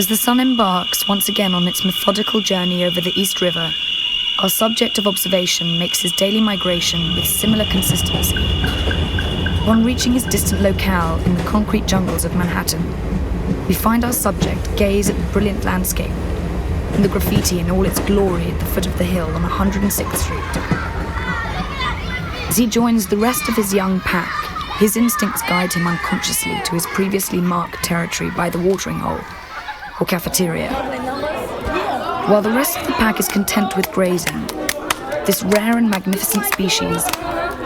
As the sun embarks once again on its methodical journey over the East River, our subject of observation makes his daily migration with similar consistency. Upon reaching his distant locale in the concrete jungles of Manhattan, we find our subject gaze at the brilliant landscape and the graffiti in all its glory at the foot of the hill on 106th Street. As he joins the rest of his young pack, his instincts guide him unconsciously to his previously marked territory by the watering hole, or cafeteria. While the rest of the pack is content with grazing, this rare and magnificent species,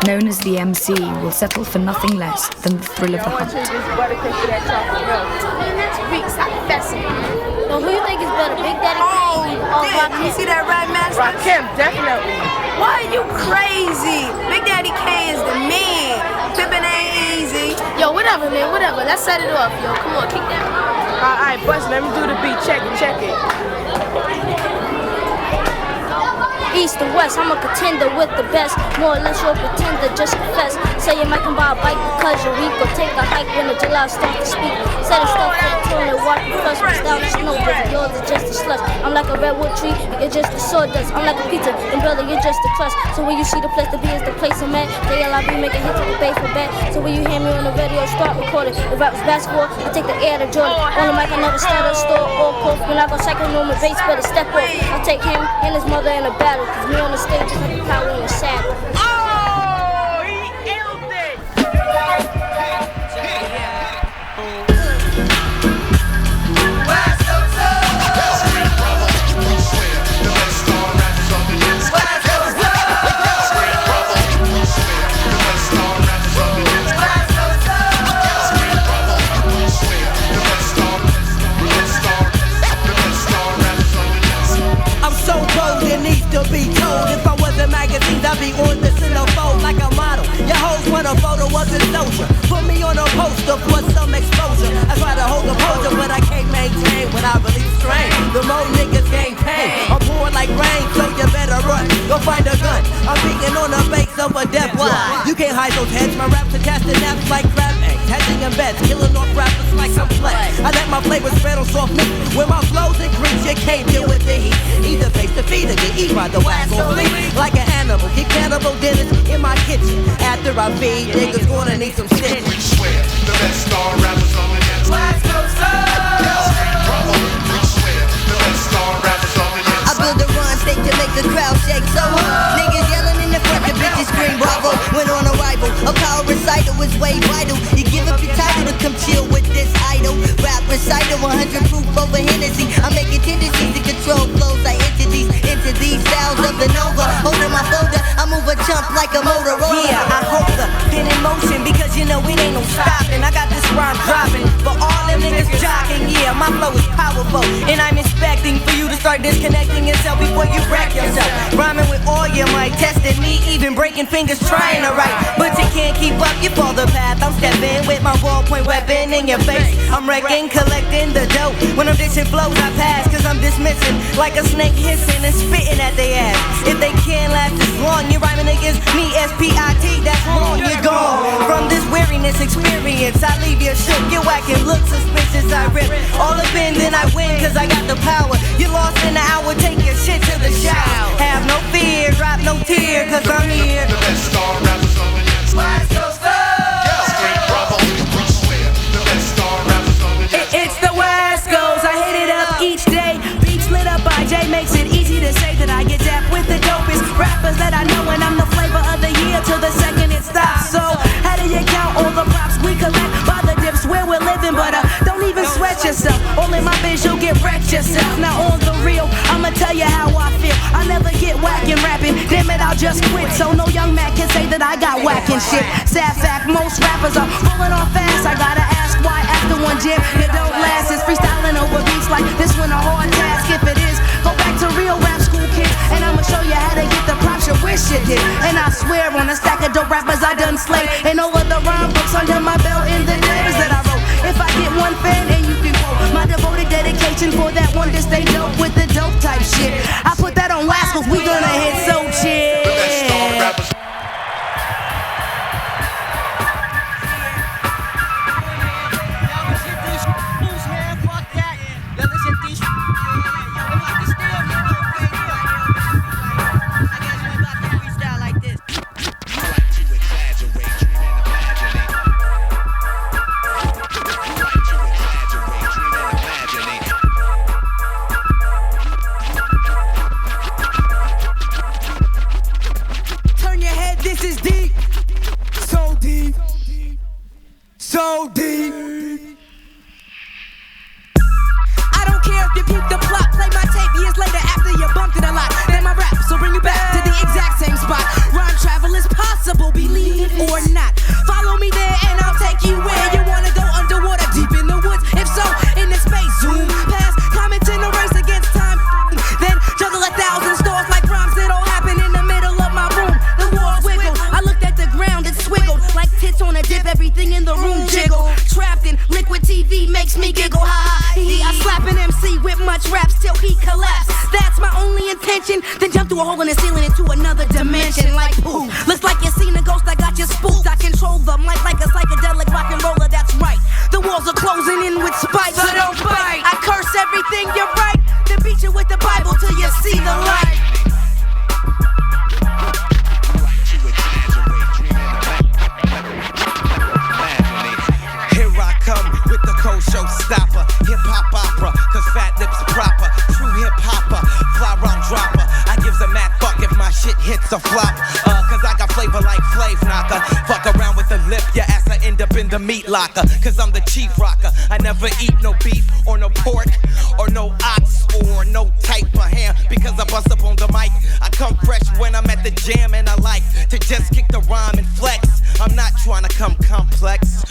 known as the MC, will settle for nothing less than the thrill of the hunt. Well, who you think is better, Big Daddy Kane or Rakim? You see that right, Master? Rakim, definitely. Why are you crazy? Big Daddy Kane is the man. Pippin ain't easy. Yo, whatever, man, whatever. Let's set it off, yo. Come on, kick that. All right, Bust, let me do the beat. Check it. East and west, I'm a contender with the best. More or less you're a pretender, just confess. Say you might can buy a bike because you're weak, or take a hike when the July start to speak. Set a step for the toilet, walk the first ones down the snow, but yours is just a slush. I'm like a redwood tree, you're just a sawdust. I'm like a pizza, and brother, you're just a crust. So when you see the place to be is the place I'm at. JLIB making hits with the bay for back. So when you hear me on the radio, start recording. If rap was basketball, I take the air to Jordan. On the mic, I never stutter, store or cough. When I go cycling on my bass, better step off. I take him and his mother in a battle. Cause me on the stage is like a power in a saddle. Oh, he illed it! To be told, if I was in magazines, I'd be on the centerfold like a model. Your hoes want a photo of the soldier. Put me on a poster for some exposure. I try to hold composure, but I can't maintain when I release strain. The more niggas gain pain. I'm pouring like rain, so you better run. Go find a gun. I'm beating on the base of a death wild. You can't hide those heads. My raps are casting naps like crab eggs. Hatching in beds, killing off rappers like some play. I let my flavor spread on soft meat. When my flows increase, you can't deal with the heat. Either face the feed or get eat by the wax or flee like an animal. Get cannibal dinners in my kitchen. After I feed, niggas gonna need some shit. We swear, the best star rappers on the net. West Coast We swear, the best star rappers on the net. I build a rhyme stick to make the crowd shake. So niggas yelling in the front, the bitches scream bravo. When on arrival, a power recital is way vital. You give up your title to come chill with this idol. Rap recital, 100 proof over Hennessy. I'm making tendencies to control flows like entities into these styles of the Nova. Holding my folder, I move a chump like a Motorola. Yeah, I hold the pin in motion because you know it ain't no stopping. I got this rhyme dropping for all them niggas jogging. Yeah, my flow is powerful, and I'm expecting for you to start disconnecting yourself before you wreck yourself. Rhyming with all your might, testing me, even breaking fingers trying to write, but you can't keep up. You fall the path. I'm stepping with my ballpoint weapon in your face. I'm wrecking, collecting the dope. When I'm dishing flows, I pass, cause I'm dismissing like a snake hissing and spitting at their ass. If they can't last as long, you're rhyming against me, S-P-I-T, that's wrong, you're gone. From this weariness experience, I leave you shook, you whack and look suspicious, I rip all up in, then I win, cause I got the power. You lost in an hour, take your shit to the shower. Have no fear, drop no tear, cause I'm here. The best star rappers on the net. West Coast Straight bravo. We swear, the best star rappers on the net. It's the West Coast, I hit it up each day. Beats lit up by Jay makes it easy to say that I get dapped with the dopest rappers that I know, and I'm the flavor of the year till the second it stops. So how do you count all the props we collect by the dips where we're living? But don't even sweat yourself. All in my biz, you'll get wrecked yourself. Now on the real, I'ma tell you how I feel. I never get whack in rapping. Damn it, I'll just quit. So no young man can say that I got whack and shit. Sad fact, most rappers are rolling off fast. I gotta ask why after one jam you don't last. It's freestyling over beats like this one a hard task. If it is, go back to real rap school kids, and I'ma show you how to get the props you wish you did. And I swear on a stack of dope rappers I done slayed, and all of the rhyme books under my belt in the days that I wrote. If I get one fan, and you can quote my devoted dedication for that one to stay dope with the dope type shit. I put that on last, cause we gonna hit so chill. The best star rappers. so deep. I don't care if you peep the plot. Play my tape years later after you bumped it a lot. Then my rap, so bring you back to the exact same spot. Rhyme travel is possible, believe it or not. Follow me there and I'll take you where you wanna go, underwater, deep in the woods. If so, in the space, zoom past, comment in a race against time. Then juggle 1,000 stores like rhymes. It all happen in the middle of my room. The walls wiggle. I looked at the ground, it swiggled like tits on a dip. Everything in the room jiggle. Trapped in liquid TV makes me giggle. Ha ha hee. I slap an MC with much raps till he collapse. That's my only intention. Then jump through a hole in the ceiling into another dimension. Like pooh. Looks like you seen a ghost. I got you spooked. I control the mic like a psychedelic rock and roller. That's right. The walls are closing in with spikes. So don't bite. I curse everything. You're right. Then beat you with the Bible till you see the light. Here I come with the cold showstopper, hip hop opera, cause fat lips proper, true hip hopper, fly rhyme dropper. I gives a mad fuck if my shit hits a flop, cause I got flavor like Flav Knocker. Fuck around with the lip, your ass I end up in the meat locker, cause I'm the chief rocker. I never eat no beef or no pork or no ox or no type of ham, because I bust up on the mic. I come fresh when I'm at the jam, and I like to just kick the rhyme and flex. I'm not trying to come complex.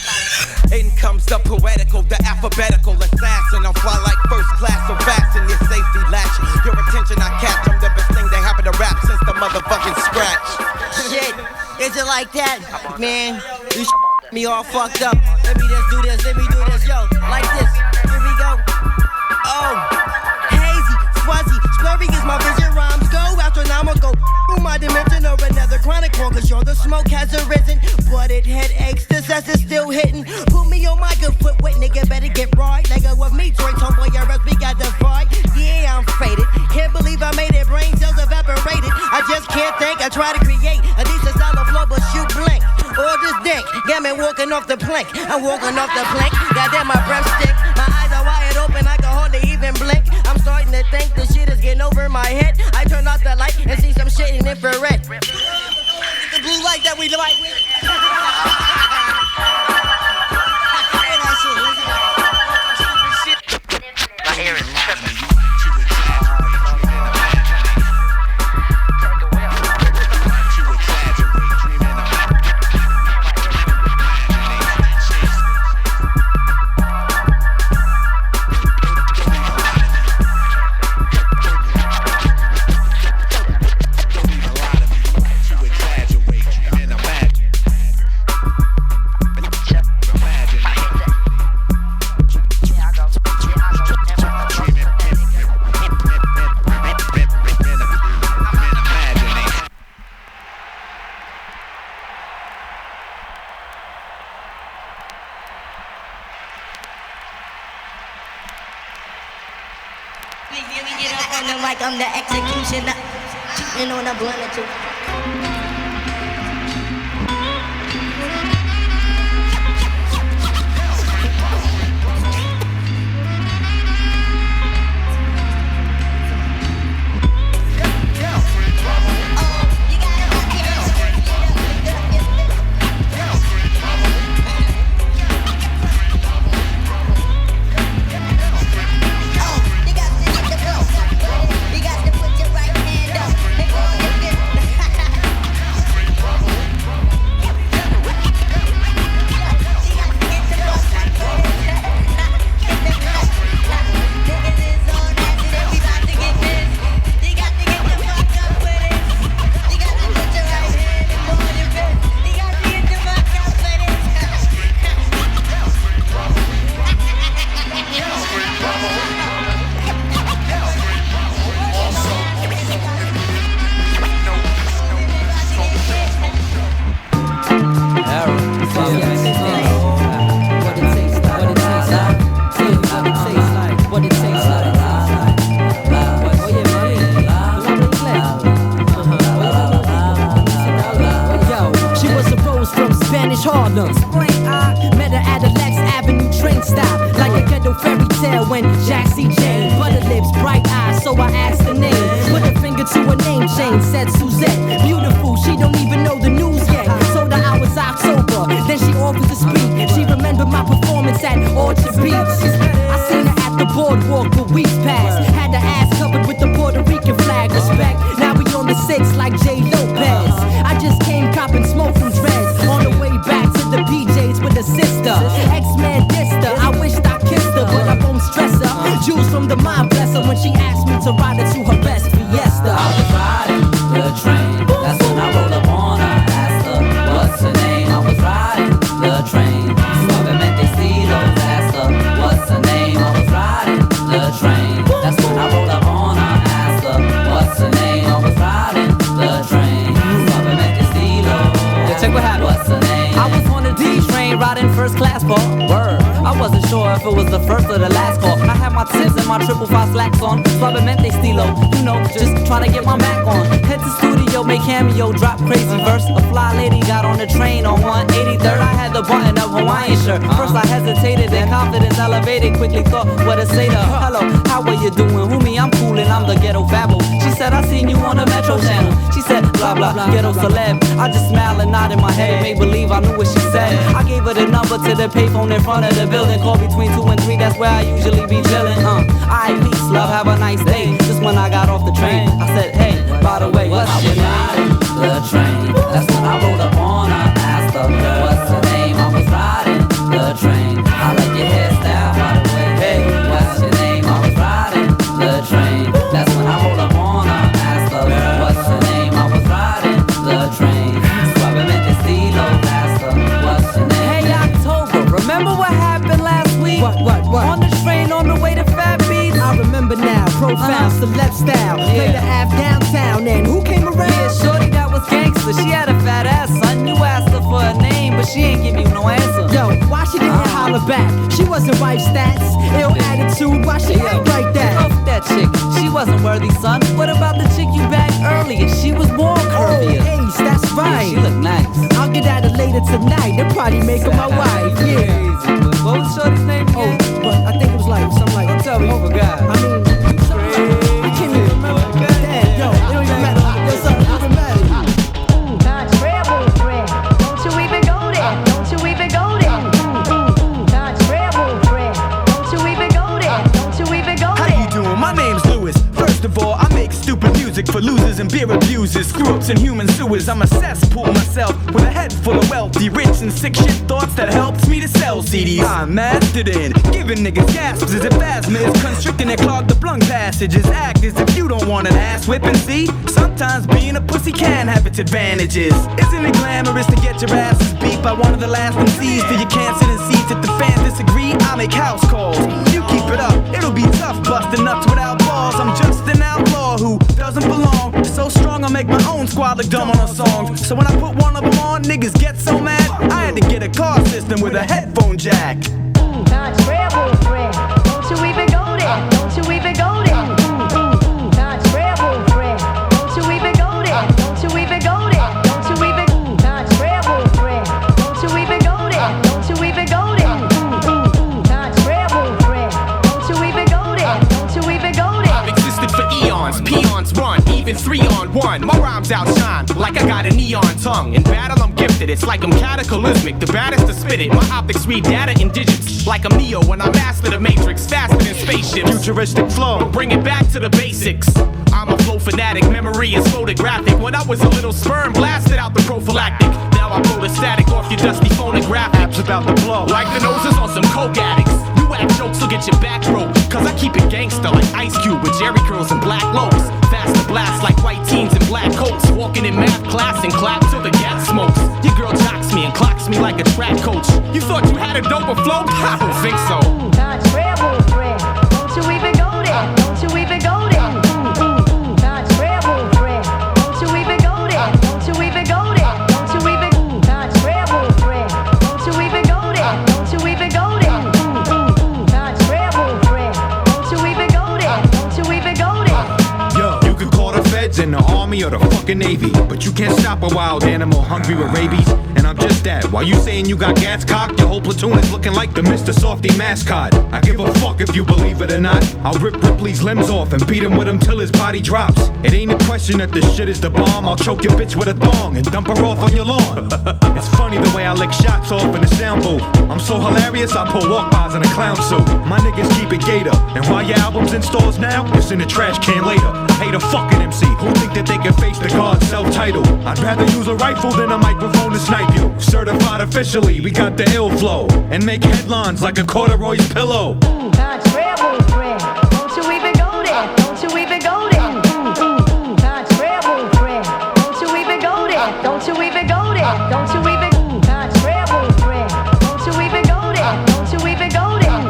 In comes the poetical, the alphabetical assassin. I'm fly like first class, so fasten your safety latch. Your attention I catch, I'm the best thing that happened to rap since the motherfucking scratch. Shit, is it like that? Man, you me all fucked up. Let me just do this, yo, like this. Here we go. Oh, hazy, fuzzy, blurry is my vision. Rhymes go astronomical. Through my dimension or another chronicle, cause you're the smoke has arisen. But it headaches, the cess is still hitting. Put me on my good foot, wait, nigga, better get right. Nigga, with me, Troy, tomboy, your rest, we got the fight. Yeah, I'm faded. Can't believe I made it, brain cells evaporated. I just can't think, I try to create a decent style of flow, but shoot blank. Or this dank, got me walking off the plank. I'm walking off the plank, goddamn my breath stink. My eyes are wide open, I can hardly even blink. I'm starting to think the shit is getting over my head. I turn off the light and see some shit in infrared. The blue light that we light with. My ear is tripping. I'm the executioner, shooting on a blunt or two. Harlem. Met her at a Lex Avenue train stop, like a ghetto fairy tale when Jack C. Jane. Butter lips, bright eyes, so I asked the name. Put a finger to her name chain, said Suzette. Beautiful, she don't even know the news yet. Told her I was October, then she offers to speak. She remembered ain't riding first class for word. I wasn't sure if it was the first or the last call. I had my tips and my 555 slacks on. Suavemente stilo, you know, just trying to get my Mac on. Head to studio, make cameo, drop crazy verse. A fly lady got on the train on 183rd. I had the button up Hawaiian shirt. First I hesitated, then confidence elevated. Quickly thought what to say to her. Hello, how are you doing? Homie, I'm coolin', I'm the ghetto fabble. She said, I seen you on the Metro channel. She said, blah blah, ghetto celeb. I just smiled and nodded my head, made believe I knew what she said. I gave her the number to the payphone in front of the building. Call between 2 and 3, that's where I usually be chillin'. Alright, peace, love, have a nice day. Just when I got off the train, I said, hey, by the way, what's your name? The train, that's when I rolled up on her. Asked her, what's your name? I was riding the train. I like your hairstyle, by the way. Hey, what's your name? I was riding the train. That's when I rolled up on her. Asked her, what's your name? I was riding the train. Suavemente estilo. Asked her, what's your name? Hey, October, remember what happened last week? What? On the train on the way to Fat Beats. I remember now, profound, celeb style. Later Ave downtown, and who came around? Yeah, shorty that was gangster. She had a fat ass, son. You asked her for a name, but she ain't give you no answer. Yo, why she didn't holler back? She wasn't wife stats, ill attitude. Why she act like that? Fuck that chick, she wasn't worthy, son. What about the chick you bagged earlier? She was more curvier. Oh, Ace, that's right. Yeah, she looked nice. I'll get at her later tonight. They'll probably make her my wife. Yeah. What was shorty's name again? Oh, but I think it was like something like. Don't tell me you forgot. I mean, I can't even remember. Damn, yo, it don't even matter. Yo, son, it don't even matter. God's rebel friend. Don't you even go there. Don't you even go there. God's rebel friend. Don't you even go there. Don't you even go there. How you doing? My name's Lewis. First of all, I make stupid music for losers and beer abusers, screw-ups and human sewers. I'm a cesspool myself with a head full of wealthy, rich and sick shit thoughts that helps me to sell CDs. I'm mastered in giving niggas gasps as if asthma is constricting and clog the lung passages. Act as if you don't want an ass whipping. See, sometimes being a pussy can have its advantages. Isn't it glamorous to get your asses beat by one of the last MCs till you can't sit in seats if the fans disagree? I make house calls. You keep it up, it'll be tough busting nuts without balls. I'm just an outlaw who doesn't belong. So strong I make my own squad look dumb on a song. So when I put one of them on, niggas get so mad. I had to get a car system with a headphone jack. God's rebel friend. Don't you even go there. Don't you even go there. God's rebel friend. Don't you even go there. Don't you even go there. Don't you even. God's rebel friend. Don't you even go there. Don't you even go there. God's rebel friend. Don't you even go there. Don't you even go there. I've existed for eons, peons run, even 3-on-1. My rhymes outshine like I got a neon tongue. In battle I'm gifted, it's like I'm cataclysmic. The baddest to spit it, my optics read data in digits. Like I'm Neo when I master the matrix, faster than spaceships. Futuristic flow, bring it back to the basics. I'm a flow fanatic, memory is photographic. When I was a little sperm, blasted out the prophylactic. Now I blow the static off your dusty phonographic. Apps about to blow, like the noses on some coke addicts. You whack jokes will get your back broke. Cause I keep it gangsta like Ice Cube with Jerry curls and black lows. Faster blast like white teens in black coats. Walking in math class and clap till the gas smokes. Your girl jocks me and clocks me like a track coach. You thought you had a doper flow? I don't think so. God's rebel friend. Don't you even go there. Don't you even go there. God's rebel friend. Don't you even go there. Don't you even go there. Don't you even. God's rebel friend. Don't you even go there. Don't you even go there. God's rebel friend. Don't you even go there. Don't you even go there. Yo, you can call the feds and the army or the fucking navy, but you can't stop a wild animal hungry with rabies. And I'm just that. While you saying you got gas cocked, your whole platoon is looking like the Mr. Softy mascot. I give a fuck if you believe it or not. I'll rip Ripley's limbs off and beat him with him till his body drops. It ain't a question that this shit is the bomb. I'll choke your bitch with a thong and dump her off on your lawn. It's funny the way I lick shots off in the sound booth. I'm so hilarious, I pull walk-bys in a clown suit. My niggas keep it gator, and while your album's in stores now, it's in the trash can later. I hate a fucking MC who think that they can face the guard self-titled. I'd rather use a rifle than a microphone to snipe you. Certified officially, we got the ill flow and make headlines like a corduroy's pillow. God's rebel friend. Don't you even go there. Don't you even go there. God's rebel friend. Don't you even go there. Don't you even go there. Don't you even. God's rebel friend. Don't you even go there. Don't you even go there.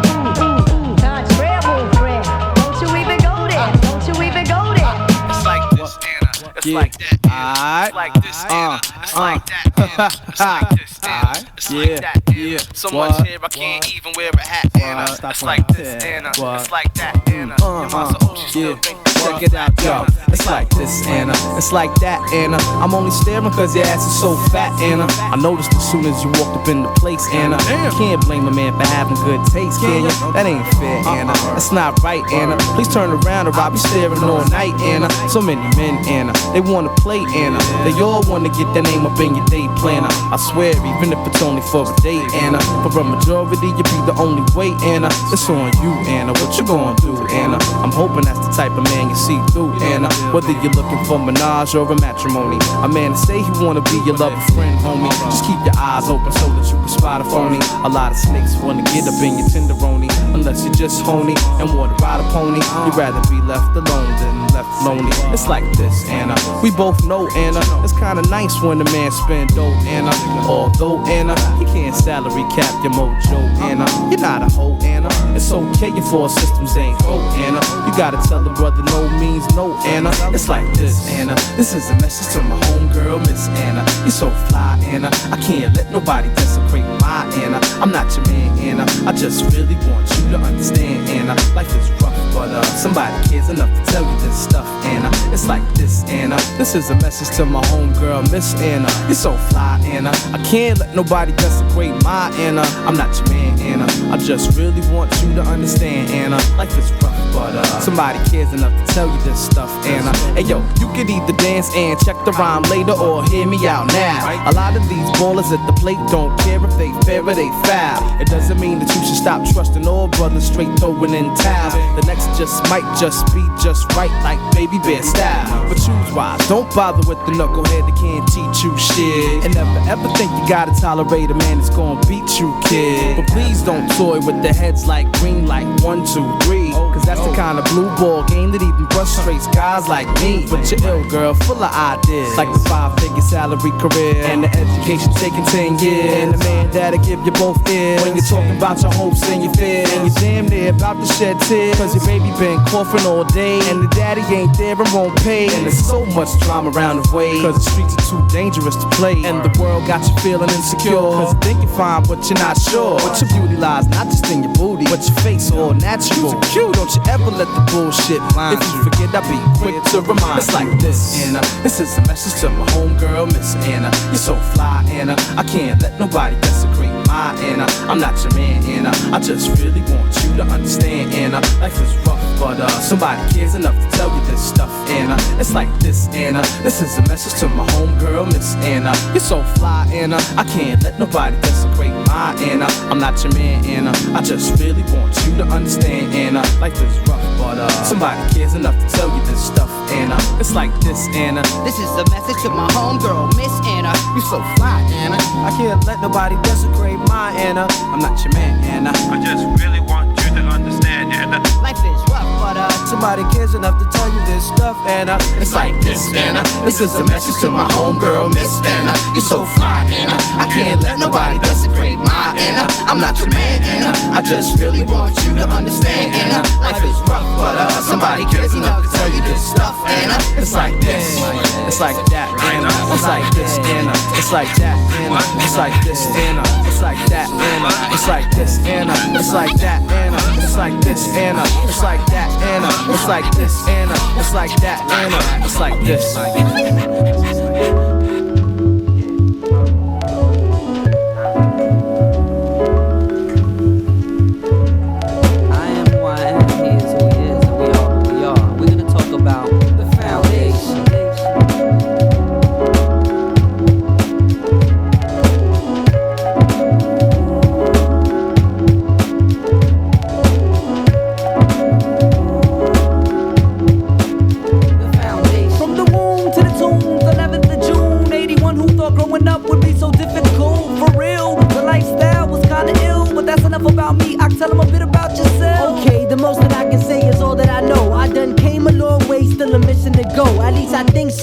God's rebel friend. Don't you even go there. Don't you even go there. It's like this, Anna. It's like that. It's like this, Anna. It's like that, Anna. It's like this, Anna. It's like that, Anna. So much hair I can't even wear a hat, Anna. It's like this, Anna. It's like that, Anna. Your mama, oh, she still think check it out, yo. It's like this, Anna. It's like that, Anna. I'm only staring cause your ass is so fat, Anna. I noticed as soon as you walked up in the place, Anna. You can't blame a man for having good taste, can you? That ain't fair, Anna. That's not right, Anna. Please turn around or I'll be staring all night, Anna. So many men, Anna. They wanna play, Anna. They all wanna get their name up in your day planner. I swear, even if it's only for a day, Anna. For a majority, you be the only way, Anna. It's on you, Anna. What you gonna do, Anna? I'm hoping that's the type of man you see through, Anna. Whether you're looking for menage or a matrimony, a man to say he wanna be your loving friend, homie. Just keep your eyes open so that you can spot a phony. A lot of snakes wanna get up in your tenderoni, unless you're just honey and wanna ride a pony. You'd rather be left alone than left lonely. It's like this, Anna. We both know, Anna. It's kinda nice when a man spend dough, Anna. Although, Anna, he can't salary cap your mojo, Anna. You're not a hoe, Anna. It's okay if all systems ain't go, Anna. You gotta tell the brother no means no, Anna. It's like this, Anna. This is a message to my homegirl, Miss Anna. You're so fly, Anna. I can't let nobody desecrate my Anna. I'm not your man, Anna. I just really want you to understand, Anna. Life is rough, but somebody cares enough to tell you this stuff, Anna. It's like this, Anna. This is a message to my homegirl, Miss Anna. You're so fly, Anna. I can't let nobody desecrate my Anna. I'm not your man, Anna. I just really want you to understand, Anna. Life is rough, but somebody cares enough to tell you this stuff, Anna. Hey yo, you can either dance and check the rhyme later or hear me out now. A lot of these ballers at the plate don't care if they fair or they foul. It doesn't mean that you should stop trusting all brothers straight throwing in towel. The next just might just be just right like Baby Bear style. But choose wise, don't bother with the knucklehead that can't teach you shit. And never ever think you gotta tolerate a man that's gonna beat you, kid. But please don't toy with the heads like green light 1, 2, 3. Cause that's the kind of blue ball game that even frustrates guys like me. But you're ill, girl, full of ideas, like the 5-figure salary career and the education taking 10 years. And the man that'll give you both ears when you're talking about your hopes and your fears. And you're damn near about to shed tears cause your baby been coughing all day and the daddy ain't there and won't pay. And there's so much drama around the way cause the streets are too dangerous to play. And the world got you feeling insecure cause you think you're fine but you're not sure. But your beauty lies not just in your booty but your face all natural. So cute, don't you ever let the bullshit blind you. If you forget, I'll be quick to remind. It's like this, Anna. This is a message to my homegirl, Miss Anna. You're so fly, Anna. I can't let nobody desecrate my Anna. I'm not your man, Anna. I just really want you to understand, Anna. Life is rough, but somebody cares enough to tell you this stuff, Anna. It's like this, Anna. This is a message to my homegirl, Miss Anna. You're so fly, Anna. I can't let nobody desecrate my Anna. I'm not your man, Anna. I just really want you to understand, Anna. Life is rough, but somebody cares enough to tell you this stuff, Anna. It's like this, Anna. This is a message to my homegirl, Miss Anna. You so fly, Anna. I can't let nobody desecrate my Anna. I'm not your man, Anna. I just really want you to understand, Anna. Life is rough, but somebody cares enough to tell you this stuff, Anna. It's like this, Anna. This is a message to my homegirl, Miss Anna. You're so fly, Anna. I can't let nobody desecrate my Anna. I'm not your man, Anna. I just really want you to understand, Anna. Life is rough, but somebody cares enough to tell you this stuff, Anna. It's like this, it's like that, Anna. It's like this, Anna. It's like that, Anna. It's like this, Anna. It's like that, Anna. It's like this, Anna. It's like that, Anna. It's like this, Anna. It's like that, Anna. It's like this, Anna. It's like that, Anna. It's like this.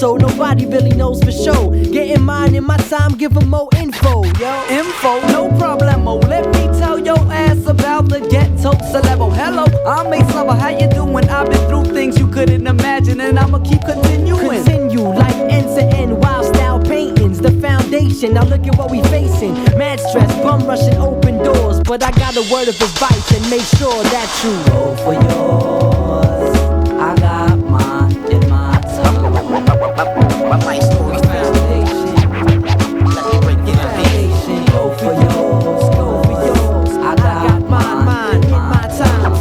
So nobody really knows for sure. Getting mine in my time, give them more info, yo. Info, no problemo. Let me tell your ass about the ghetto celebo. Hello, I'm Ace Lover, how you doing? I've been through things you couldn't imagine, and I'ma keep continuing. Continue like ends to end, wild style paintings, the foundation. Now look at what we facing. Mad stress, rushing open doors, but I got a word of advice and make sure that you go for yours. I got mine in my tongue. My story foundation. Let me break it down. Go for yours, go for yours. I got mine in my time.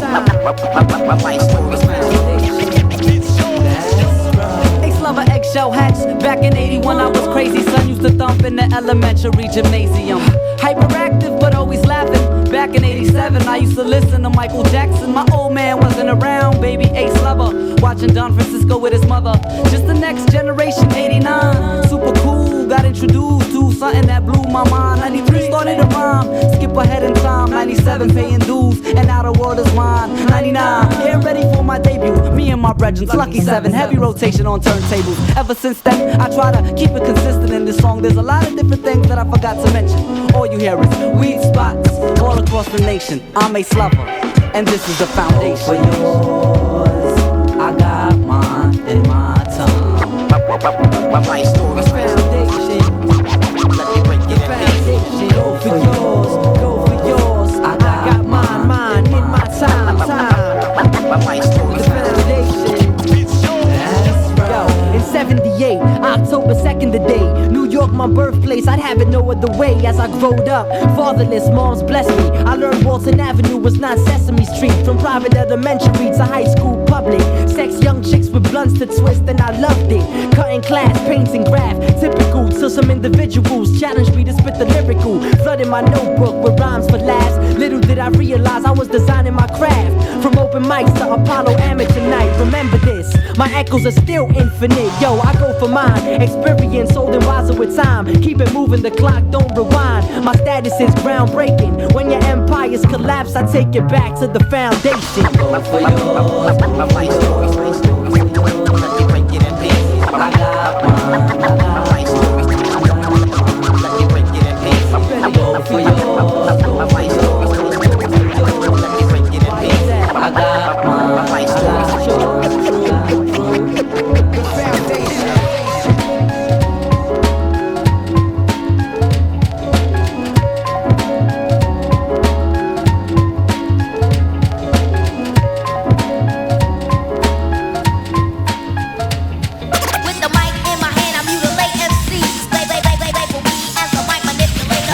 My story foundation. Ex-lover, eggshell hats. Back in 81 I was crazy, son. Used to thump in the elementary gymnasium. Hyperactive but always laughing. Back in 87 I used to listen to Michael Jackson. My old man wasn't around, baby. Ex-lover, watching Don Francisco with his mother. Just the next generation, 89. Super cool, got introduced to something that blew my mind. 93 started to rhyme, skip ahead in time. 97 paying dues, and now the world is mine. 99, getting ready for my debut. Me and my brethren, Lucky 7, heavy rotation on turntables. Ever since then, I try to keep it consistent in this song. There's a lot of different things that I forgot to mention. All you hear is weed spots all across the nation. I'm a slumber, and this is the foundation. For yours, I got mine in my tongue. My story's foundation. Let me break it foundation. Go for yours, go for yours. I got mine in my time. My story's foundation. Yo, in 78, October 2nd the day, New York my birthplace, I'd have it no other way. As I growed up, fatherless, moms blessed me. I learned Walton Avenue was not Sesame Street. From private elementary to high school public, sex young chicks with blunts to twist, and I loved it. Cutting class, paints and graph, typical till some individuals challenged me to spit the lyrical. Flooding my notebook with rhymes for laughs. Little did I realize I was designing my craft. From open mics to Apollo Amateur Night. Remember this, my echoes are still infinite. Yo, I go for mine, experience old and wiser with time. Keep it moving, the clock don't rewind. My status is groundbreaking. When your empires collapse, I take it back to the foundation. Go for yours, my stories, my stories. Let me break it in pieces. I got mine, my stories. Let me break it in pieces. Go for yours, my stories. Let me break it in pieces. I got mine, my stories.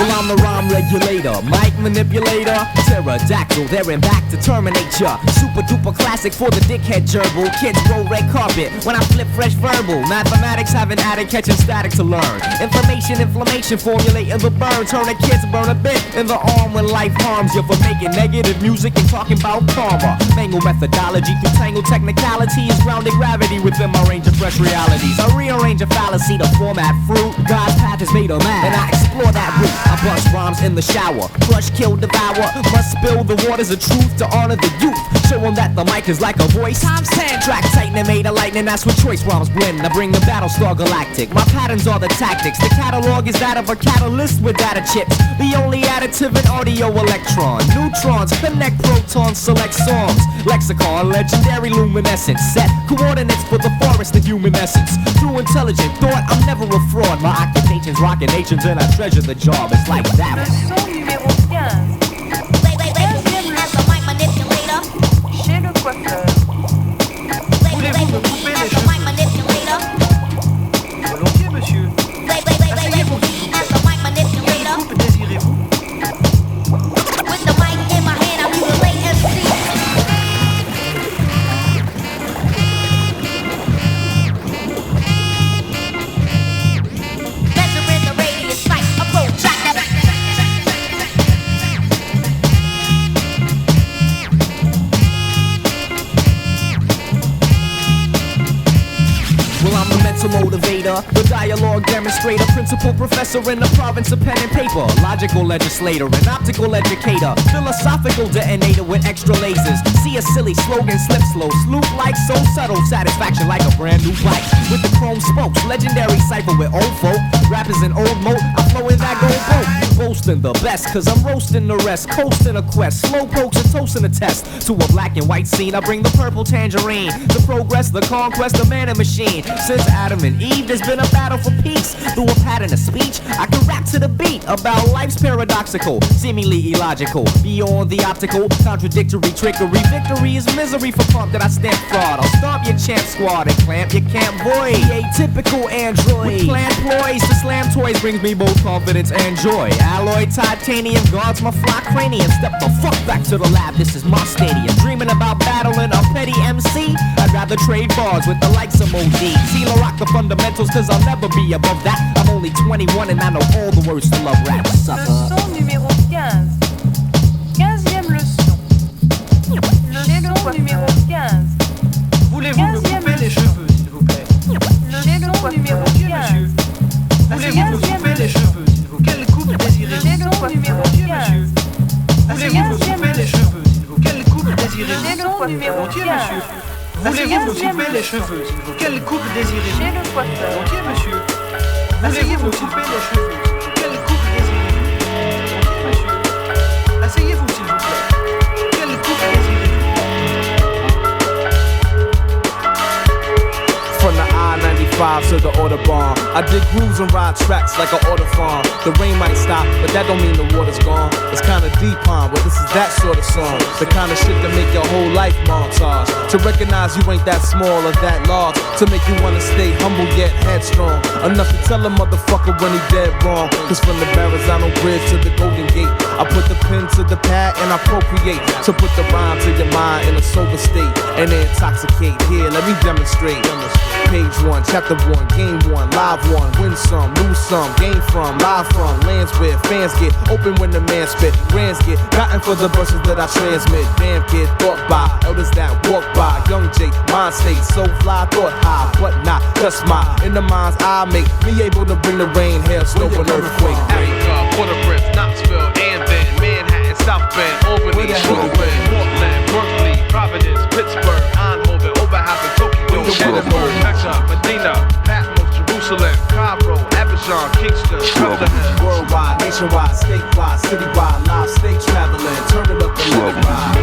I'm the rhyme regulator, mic manipulator, pterodactyl, there and back to terminate ya. Super duper classic for the dickhead gerbil. Kids roll red carpet when I flip fresh verbal. Mathematics have an addict catching static to learn. Information, inflammation, formulating the burn. Turn a kid's burn a bit in the arm when life harms you for making negative music and talking about karma. Mangle methodology through tangle technicality is grounded gravity within my range of fresh realities. I rearrange a fallacy to format fruit. God's path is made of man, and I explore that route. I bust rhymes in the shower, crush, kill, devour. Must spill the waters of truth to honor the youth. Show them that the mic is like a voice. Times 10, track tighten and made of lightning. That's what choice rhymes blend. I bring the Battlestar Galactic. My patterns are the tactics. The catalog is that of a catalyst with data chips. The only additive in audio electron. Neutrons connect protons, select songs. Lexicon, legendary luminescence. Set coordinates for the forest of human essence. Through intelligent thought, I'm never a fraud. My occupation's rocking nations and I treasure the job. It's like that. Leçon numéro 15. Chez le coiffeur. Voulez-vous me couper les cheveux? Volontiers, monsieur. Asseyez-vous. Quelle coupe désirez-vous? Motivator, the dialogue demonstrator, principal professor in the province of pen and paper, logical legislator, an optical educator, philosophical detonator with extra lasers. See a silly slogan slip slow, sloop like so subtle, satisfaction like a brand new bike with the chrome spokes, legendary cipher with old folk, rappers in old mode, I flow in that gold boat, boasting the best, cause I'm roasting the rest, coasting a quest, slow pokes and toasting a test, to a black and white scene, I bring the purple tangerine, the progress, the conquest, the man and machine, since Adam and Eve, There's been a battle for peace through a pattern of speech. I can rap to the beat about life's paradoxical, seemingly illogical, beyond the optical, contradictory trickery. Victory is misery for punk that I stamp fraud. I'll stomp your champ squad and clamp your camp boy. Atypical android with planned ploys to slam toys brings me both confidence and joy. Alloy titanium guards my fly cranium. Step the fuck back to the lab, this is my stadium. Dreaming about battling a petty MC, I'd rather trade bars with the likes of Mo D. Seal rock the fundamentals cause I'll never be above that. I'm only 21 and I know all the words to love rap, sucker. Leçon numéro 15. 15e leçon. Leçon numéro 15. Voulez-vous me couper les cheveux, s'il vous plaît? Leçon numéro 15. Voulez-vous me couper les cheveux, s'il vous plaît? Quelle coupe désirez-vous? Leçon numéro 15. Voulez-vous me couper les cheveux, s'il vous plaît? Quelle coupe désirez-vous? Leçon numéro 15. Voulez-vous me couper les cheveux, s'il vous plaît? Quelle coupe désirez-vous? Chez le coiffeur. Volontiers, monsieur. Voulez-vous me couper les cheveux, s'il vous plaît? Quelle coupe désirez-vous? Volontiers, monsieur. Asseyez-vous, s'il vous plaît. Quelle coupe désirez-vous? From the I-95 to the Autobahn, I dig grooves and ride tracks like an auto farm. The rain might stop, but that don't mean the water's gone. It's kinda deep, huh? But this is that sort of song. The kind of shit that make your whole life montage. To recognize you ain't that small or that large. To make you wanna stay humble yet headstrong. Enough to tell a motherfucker when he dead wrong. Cause from the Verrazano Bridge to the Golden Gate, I put the pen to the pad and I procreate. To put the rhyme to your mind in a sober state and then intoxicate. Here, let me demonstrate. Page 1, chapter 1, game 1, live 1, win some, lose some, gain from, live from, lands where fans get open when the man spit, brands get gotten for the verses that I transmit. Damn kid, thought by elders that walk by, young Jake, mind state, so fly, thought high, but not just my, in the mind's eye make me able to bring the rain, hail, snow, and earthquake. Africa, Port-au-Prince, Knoxville, and then Manhattan, South Bend, Albany, Brooklyn, Portland, Berkeley, Providence, Pittsburgh, Eindhoven, Oberhausen, Tokyo, Edinburgh, Mecca, Medina, Patmos, Jerusalem, Cairo, Abidjan, Kingston, Bethlehem. Worldwide, nationwide, statewide, citywide, live state traveling, turn it up and let it ride.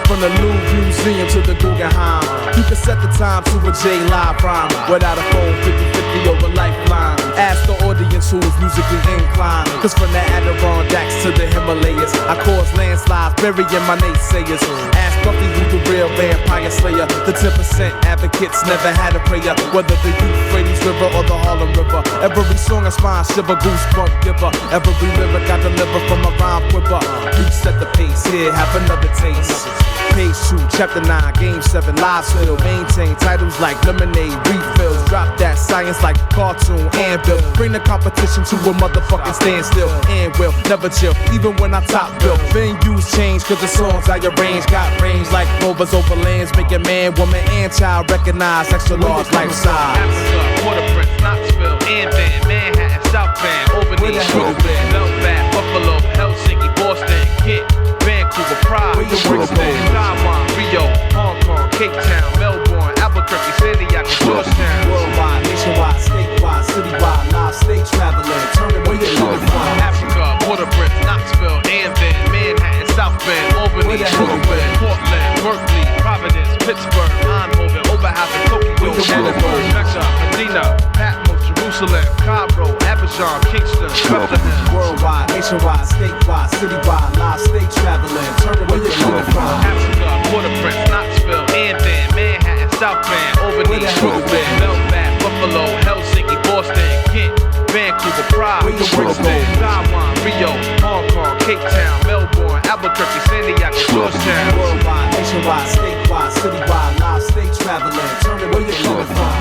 From the Louvre Museum to the Guggenheim, you can set the time to a J live rhyme without a phone 50-50 over lifeline. Ask the audience who's musically inclined. Cause from the Adirondacks to the Himalayas, I cause landslides, burying my naysayers. Ask Buffy who's the real vampire slayer. The 10% advocates never had a prayer. Whether the Euphrates River or the Harlem River, every song I spine shiver, goosebump giver. Every lyric I deliver from a rhyme quiver. Reset the pace, here have another taste. Page 2, chapter 9, game 7, live still, maintain titles like lemonade, refills, drop that science like cartoon, anvil, bring the competition to a motherfucking standstill, and will never chill, even when I top bill, venues change cause the songs I arrange, got range like rovers over lands, making man, woman, and child recognize extra large life size. Africa, Port-au-Prince, Knoxville, and then Manhattan, South Bend, Albany, Brooklyn, Melbourne, Buffalo, Helsinki, Boston, Kent, Vancouver, Prague, Brixton, Taiwan, Rio, Hong Kong, Cape Town, Melbourne, Albuquerque, San Diego, Georgetown. Worldwide, nationwide, statewide, citywide, live state traveling, turn it where you coming from. Africa, Port-au-Prince, Knoxville, and then Manhattan, South Bend, Albany, Brooklyn, Portland, Berkeley, Providence, Pittsburgh, Eindhoven, Oberhausen, Tokyo, Edinburgh, Mecca, Medina, Patmos, Jerusalem, Cairo, Abidjan, Kingston, Bethlehem. Worldwide, nationwide, statewide, citywide, live state traveling, turn it where you coming from. Africa, Port-au-Prince, Knoxville, and then Manhattan, South Bend, Albany, Brooklyn, Melbourne, Buffalo, Helsinki, Boston, Kent, Vancouver, Prague, Brixton, Taiwan, Rio, Hong Kong, Cape Town, Melbourne, Albuquerque, San Diego, Georgetown. Worldwide, nationwide, statewide, citywide, live state traveling, turn it where you coming from.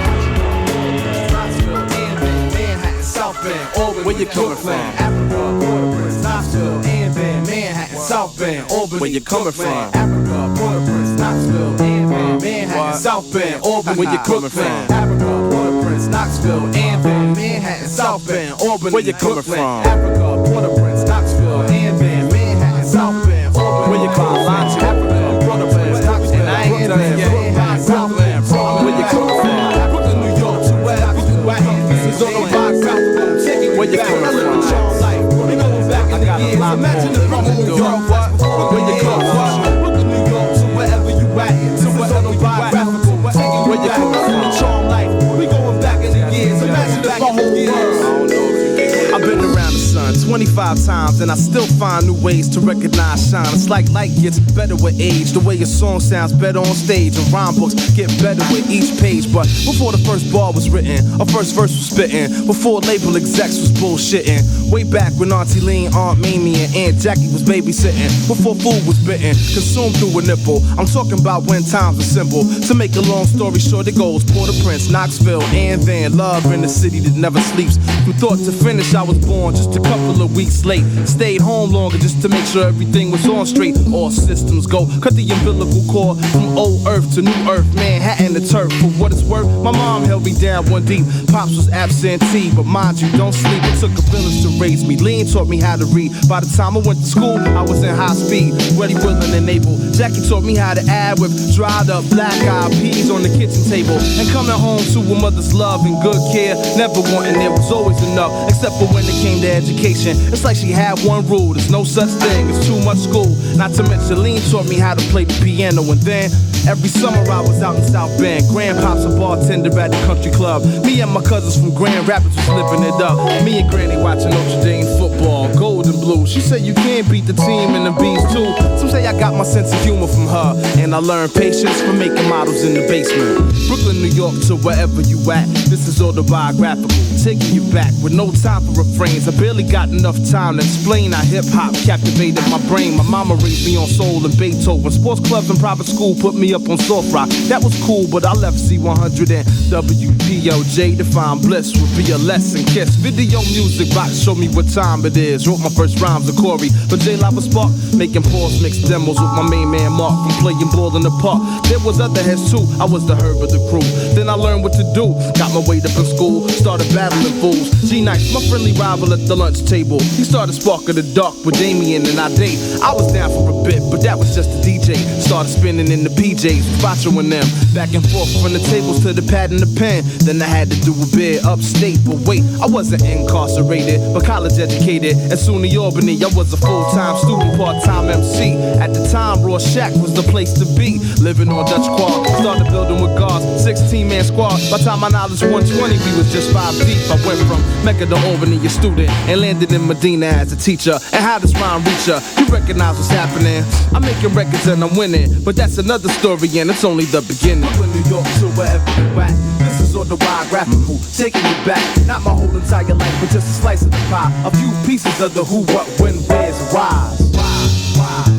Knoxville, and then Manhattan, South Bend, Albany, where you coming from. Africa, Port-au-Prince, Knoxville, and then Manhattan, South Bend, Albany, where you coming from. Africa, Port-au-Prince, Knoxville, and then Manhattan, South Bend, Albany, where you coming from. Africa, Port-au-Prince, Knoxville, and then Manhattan, South Bend, Albany, where you coming from. Africa, Port-au-Prince, Knoxville, and then Manhattan, South Bend, Albany, where you coming from. Africa, Port-au-Prince, Knoxville, and then Manhattan, South Bend, where you coming from. Brooklyn, New York, to where this is on the box, where you coming from. I got a lot more to do. What? Where you come from? Brooklyn, New York, to wherever you at. To wherever you biographical. Where you come from? The charm life. We going back in the years. Imagine back in the years. I've been around the sun 25 times and I still find new ways to recognize shine. It's like light gets better with age. The way your song sounds better on stage, and rhyme books get better with each page. But before the first bar was written, a first verse was spitting, before label execs was bullshitting, way back when Auntie Lean, Aunt Mamie, and Aunt Jackie was babysitting, before food was bitten, consumed through a nipple. I'm talking about when times were simple. To make a long story short, it goes Port-au-Prince, Knoxville, and then love in the city that never sleeps. From thought to finish, I was born just a couple of weeks late. Stayed home longer just to make sure everything was on straight. All systems go. Cut the umbilical cord from old earth to new earth. Manhattan to turf. For what it's worth, my mom held me down one deep. Pops was absentee, but mind you, don't sleep. It took a village to raise me. Lean taught me how to read. By the time I went to school, I was in high speed, ready, willing, and able. Jackie taught me how to add with dried up black-eyed peas on the kitchen table. And coming home to a mother's love and good care, never wanting there was always enough, except for when it came to education. It's like she had one rule: there's no such thing as too much school. Not to mention Lean taught me how to play the piano. And then every summer I was out in South Bend. Grandpa's a bartender at the country club. Me and my cousins from Grand Rapids was living it up. Me and Granny watching Notre Dame football, gold and blue. She said you can't beat the team and the bees too. Some say I got my sense of humor from her, and I learned patience from making models in the basement. Brooklyn, New York, to wherever you at. This is autobiographical, taking you back with no time for refrains. I barely got enough time to explain how hip-hop captivated my brain. My mama raised me on soul and Beethoven. Sports clubs and private school put me up on soft rock. That was cool, but I left Z100 and WPLJ to find bliss would be a lesson. Kiss video music box showed me what time it is. Wrote my first rhymes with Corey, but J-Live was spark, making pause mixed demos with my main man Mark from playing ball in the park. There was other heads too, I was the herb of the crew. Then I learned what to do, got my weight up in school, started battling fools. G-Nice, my friendly rival at the lunch table, he started sparking the dark with Damien and I date. I was down for a bit, but that was just a DJ. Started spinning in the PJs, following them back and forth from the tables to the pad and the pen. Then I had to do a bid upstate, but wait, I wasn't incarcerated, but college educated. At SUNY Albany, I was a full-time student, part-time MC. At the time, Raw Shack was the place to be. Living on Dutch Quad, started building with guards, 16-man squad. By the time my knowledge 120, we was just 5 deep. I went from Mecca to Albany, a student, and landed in Medina as a teacher. And how does rhyme reach ya? You recognize what's happening. I'm making records and I'm winning, but that's another story and it's only the beginning. Brooklyn, New York, to wherever you at. This is autobiographical, taking you back. Not my whole entire life, but just a slice of the pie. A few pieces of the who, what, when, where's, why's. Why?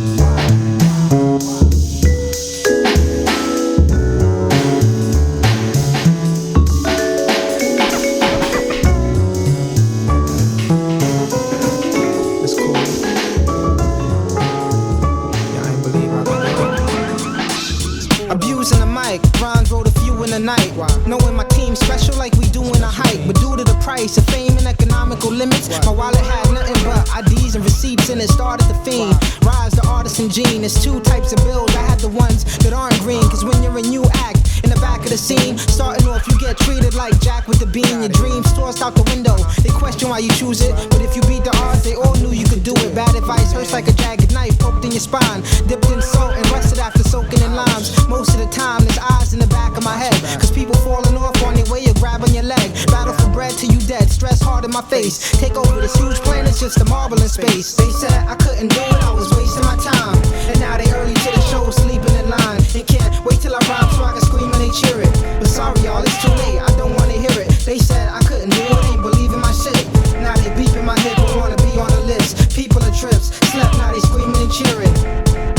Abusing the mic, rhymes wrote a few in the night. Knowing my team special like we doing a hike. But due to the price of fame and economical limits, my wallet had nothing but IDs and receipts and it started the fiend. Rise the artisan gene, there's two types of bills. I had the ones that aren't green, cause when you're in you act in the back of the scene, starting off you get treated like Jack with the bean. Your dreams tossed out the window, they question why you choose it. But if you beat the odds, they all knew you could do it. Bad advice hurts like a jagged knife poked in your spine, dipped in salt and rusted after soaking in limes. Most of the time there's eyes in the back of my head, cause people falling off on their way or grabbing your leg. Battle for bread till you dead, stress hard in my face. Take over this huge plan, it's just a marble in space. They said I couldn't do it, I was wasting my time. And now they early to the show, sleeping in line. And can't wait till I rhyme so I can scream and they cheer it. But sorry y'all, it's too late, I don't wanna hear it. They said I couldn't do it, ain't believing my shit. Now they beeping my hip, I wanna be on the list. People are trips, slept, now they screaming and cheering.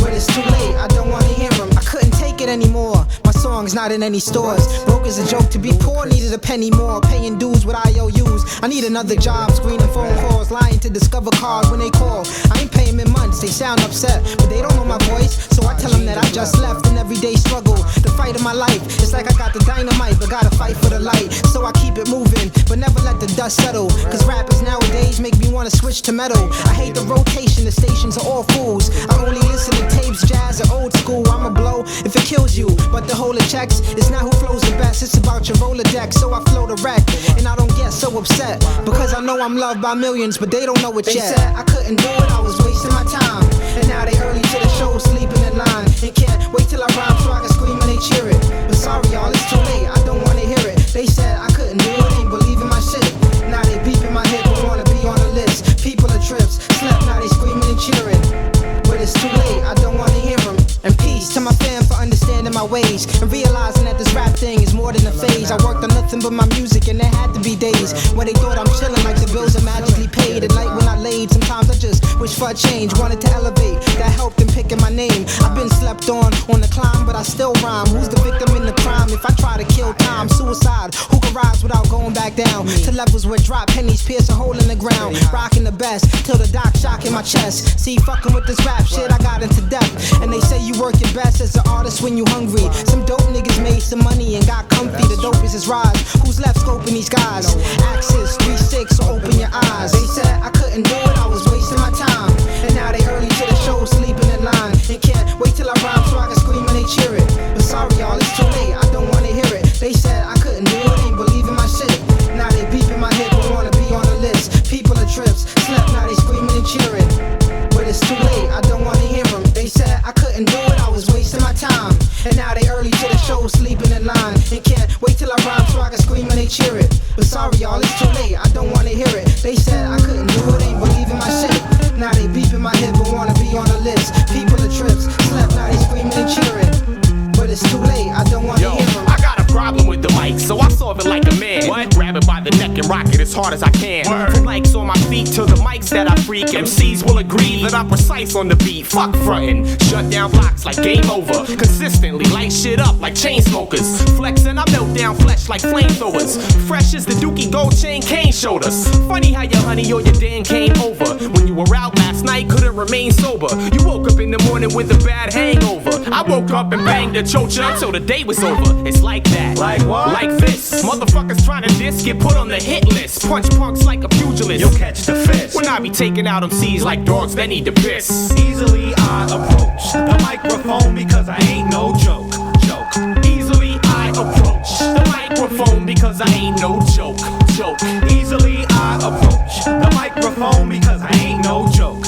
But it's too late, I don't wanna hear them. I couldn't take it anymore, my song's not in any stores. Broke is a joke, to be poor needed a penny more. Paying dues with IOUs, I need another job. Screening phone calls, lying to discover cars when they call. I ain't paying in months, they sound upset, but they don't know my voice. So I tell them that I just left an everyday struggle. The fight of my life, it's like I got the dynamite, but gotta fight for the light. So I keep it moving, but never let the dust settle. Cause rappers nowadays make me wanna switch to metal. I hate the rotation, the stations are all fools. I only listen to tapes, jazz, or old school. I'ma blow if it kills you, but the whole of checks race. It's not who flows the best, it's about your Rolodex. So I flow the wreck, and I don't get so upset, because I know I'm loved by millions, but they don't know it yet. They said I couldn't do it, I was wasting my time. And now they early to the show, sleeping in line. And can't wait till I rhyme so I can scream and they cheer it. But sorry y'all, it's too late, I don't wanna hear it. They said I couldn't do it, ain't believing my shit. Now they beeping my head, but wanna be on the list. People are trips, slept, now they screaming and cheering. But it's too late, I don't wanna hear them. And peace to my fam for understanding my ways, and realizing that this rap thing is more than a phase. I worked on nothing but my music, and there had to be days when they thought I'm chilling like the bills are magically paid. At night when I laid, sometimes I just wish for a change. Wanted to elevate, that helped in picking my name. I've been slept on the climb, but I still rhyme. Who's the victim in the crime? If I try to kill time, suicide. Who can rise without going back down to levels where drop pennies pierce a hole in the ground? Rocking the best till the doc shock in my chest. See, fucking with this rap shit, I got into depth. And they say you work your best as an artist when you hungry. Some dope niggas made some money and got comfy. The dopest is rise. Who's left scoping these guys? Axis 3-6, so open your eyes. They said I couldn't do it, I was wasting my time. And now they early to the show, sleeping in line. And can't wait till I rhyme so I can scream and they cheer it. But sorry y'all, it's too late, I don't wanna hear it. They said I couldn't do it, ain't believing my shit. Now they beeping my head, but wanna be on the list. People are trips, slept, now they screaming and cheering. But it's too late, I don't wanna hear them. They said I couldn't do it, I was wasting my time. And now they early to the show, sleeping in line. And can't wait till I rhyme so I can scream and they cheer it. But sorry y'all, it's too late, I don't wanna hear it. They said I couldn't do it, ain't believing my shit. Now they beeping my head, but wanna be on the list. People are trips, slept, now they screaming and cheering. But it's too late, I don't wanna hear them. I got a problem with the mic, so I solve it like a man. What? Grab it by the neck and rock it as hard as I can. From likes on my feet to the mics that I freak, MCs will agree that I'm precise on the beat. Fuck frontin', shut down blocks like game over. Consistently light shit up like chain smokers. Flexin', I melt down flesh like flamethrowers. Fresh as the Dookie Gold Chain Kane showed us. Funny how your honey or your Dan came over. When you were out last night, couldn't remain sober. You woke up in the morning with a bad hangover. I woke up and banged the chocha until the day was over. It's like that. Like what? Like this. Motherfuckers trying to diss get put on the hit list. Punch punks like a pugilist. You'll catch the fist. When I be taking out MCs like dogs that need to piss. Easily I approach the microphone because I ain't no joke. Easily I approach the microphone because I ain't no joke. Easily I approach the microphone because I ain't no joke.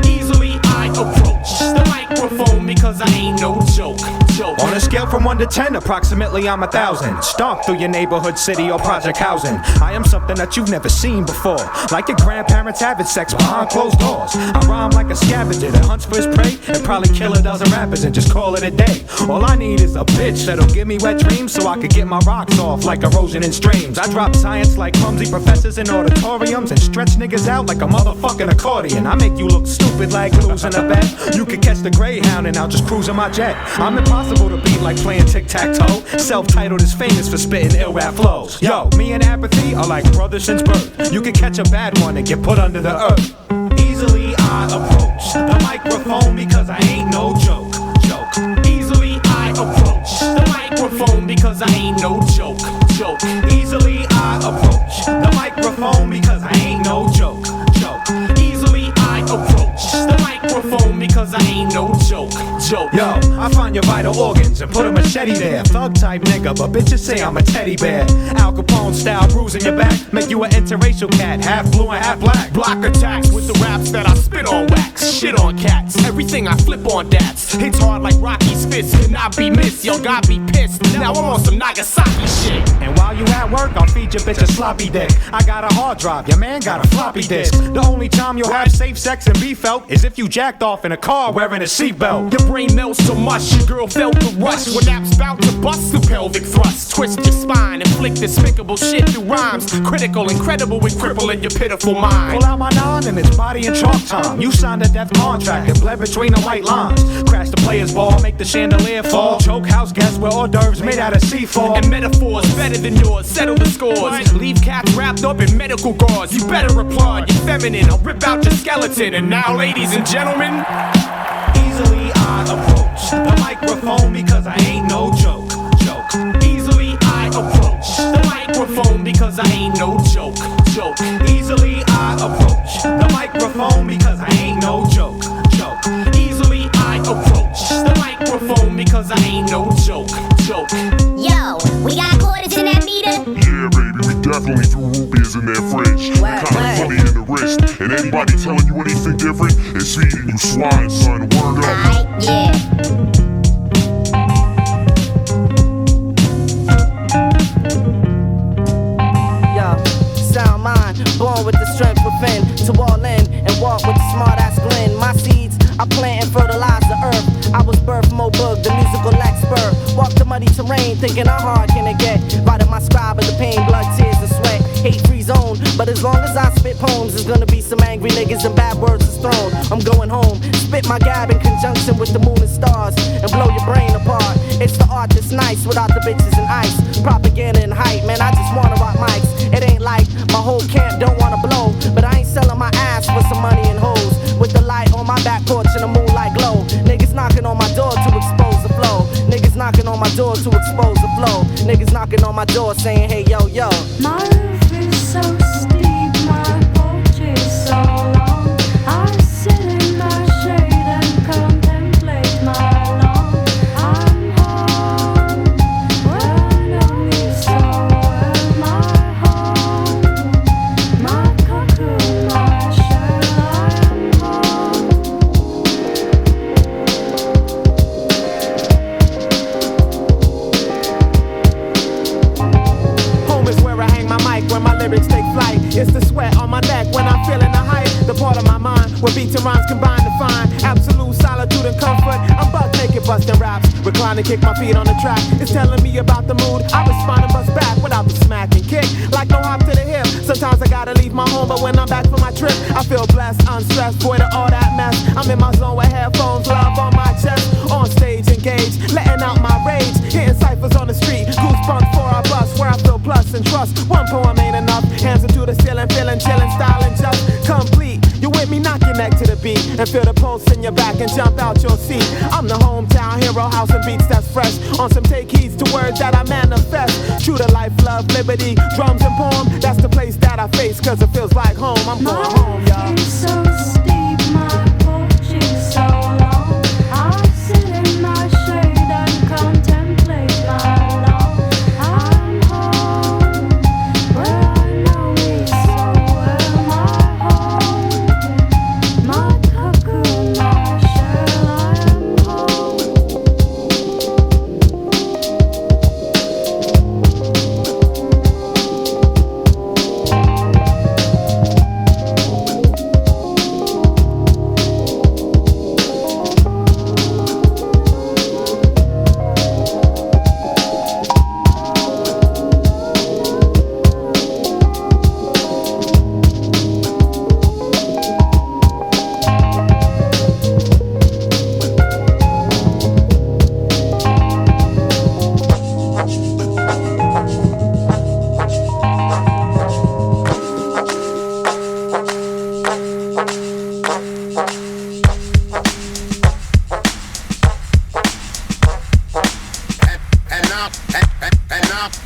Easily I approach the microphone because I ain't no joke. On a scale from 1 to 10, approximately I'm 1,000. Stomp through your neighborhood, city, or project housing. I am something that you've never seen before. Like your grandparents having sex behind closed doors. I rhyme like a scavenger that hunts for his prey and probably kill a dozen rappers and just call it a day. All I need is a bitch that'll give me wet dreams so I could get my rocks off like erosion in streams. I drop science like clumsy professors in auditoriums and stretch niggas out like a motherfucking accordion. I make you look stupid like losing a bet. You could catch the Greyhound and I'll just cruise in my jet. I'm impossible to beat like playing tic-tac-toe. Self-titled is famous for spitting ill rap flows. Yo, me and apathy are like brothers since birth. You can catch a bad one and get put under the earth. Easily I approach the microphone because I ain't no joke. Easily I approach the microphone because I ain't no joke. Easily I approach the microphone because I ain't no joke. Easily I approach the microphone because I ain't no joke. Yo, I find your vital organs and put a machete there. Thug type nigga, but bitches say I'm a teddy bear. Al Capone style bruising your back, make you an interracial cat, half blue and half black. Block attacks with the raps that I spit on wax. Shit on cats, everything I flip on dats. Hits hard like Rocky's fist, cannot be missed. Yo, got me pissed, now I'm on some Nagasaki shit. And while you at work, I'll feed your bitch a sloppy dick. I got a hard drive, your man got a floppy disk. The only time you'll have safe sex and be felt is if you jacked off in a car wearing a seatbelt. Your brain melts so much, your girl felt the rush. When apps bout to bust through pelvic thrust. Twist your spine, inflict despicable shit through rhymes. Critical, incredible, and crippling your pitiful mind. Pull out my nine and it's body and chalk time. You signed a death contract and bled between the white lines. Crash the player's ball, make the chandelier fall. Choke house guests with hors d'oeuvres made out of C4. And metaphors better than yours, settle the scores. Leave cats wrapped up in medical gauze. You better applaud, you're feminine. I'll rip out your skeleton. And now, ladies and gentlemen, easily I approach the microphone because I ain't no joke. Easily I approach the microphone because I ain't no joke. Easily I approach the microphone because I ain't no joke. Easily I approach the microphone because I ain't no joke. definitely threw root beers in their fridge. Kinda funny in the wrist. And anybody telling you anything different is feeding you swine, son. Word up. Yeah. Sound mind, born with the strength within to all in and walk with the smart ass grin. My seeds, I plant and fertilize the earth. I was birthed Mobug, the musical expert. Walk the muddy terrain, thinking how hard can it get? Writing my scribe of the pain, blood, tears, and sweat. Hate-free zone, but as long as I spit poems, there's gonna be some angry niggas and bad words is thrown. I'm going home, spit my gab in conjunction with the moon and stars, and blow your brain apart. It's the art that's nice without the bitches and ice. Propaganda and hype, man, I just wanna rock mics. It ain't like my whole camp don't wanna blow, but I ain't selling my ass for some money and hoes. With the light on my back porch and the moonlight glow. Niggas knocking on my door to expose the flow. Niggas knocking on my door to expose the flow. Niggas knocking on my door saying, hey, yo, yo. My roof is so steep, my porch is so long. I sit in my shade and contemplate my lawn. I'm home, where I know me so well. My home, my cocoon, my shell. I'm home. Home is where I hang my mic, where my lyrics take flight. It's the sweat on my neck when I'm feeling the hype. The part of my mind where beats and rhymes combine to find absolute solitude and comfort. I'm buck naked busting raps, reclining, kick my feet on the track. It's telling me about the mood. I respond and bust back without the smack and kick, like no hop to the hip. Sometimes I gotta leave my home, but when I'm back for my trip, I feel blessed, unstressed, void of all that mess. I'm in my zone with headphones, love on my chest, on stage engaged, letting out my rage, hitting ciphers on the street, goosebumps for our bus, where I feel plus and trust. One poem ain't enough, hands into the ceiling, feeling chillin', styling just complete. You with me, knock your neck to the beat, and feel the pulse in your back and jump out your seat. I'm the hometown hero, house and beats that's fresh, on some take heeds to words that I manifest. True to life, love, liberty, drums and poem, that's the place that I face, cause it feels like home. I'm going home, y'all. It's so steep, my porch is so long. I sit in my shade and contemplate my lawn. I'm home, where I know me so well. My home, my cocoon, my shell. I am home.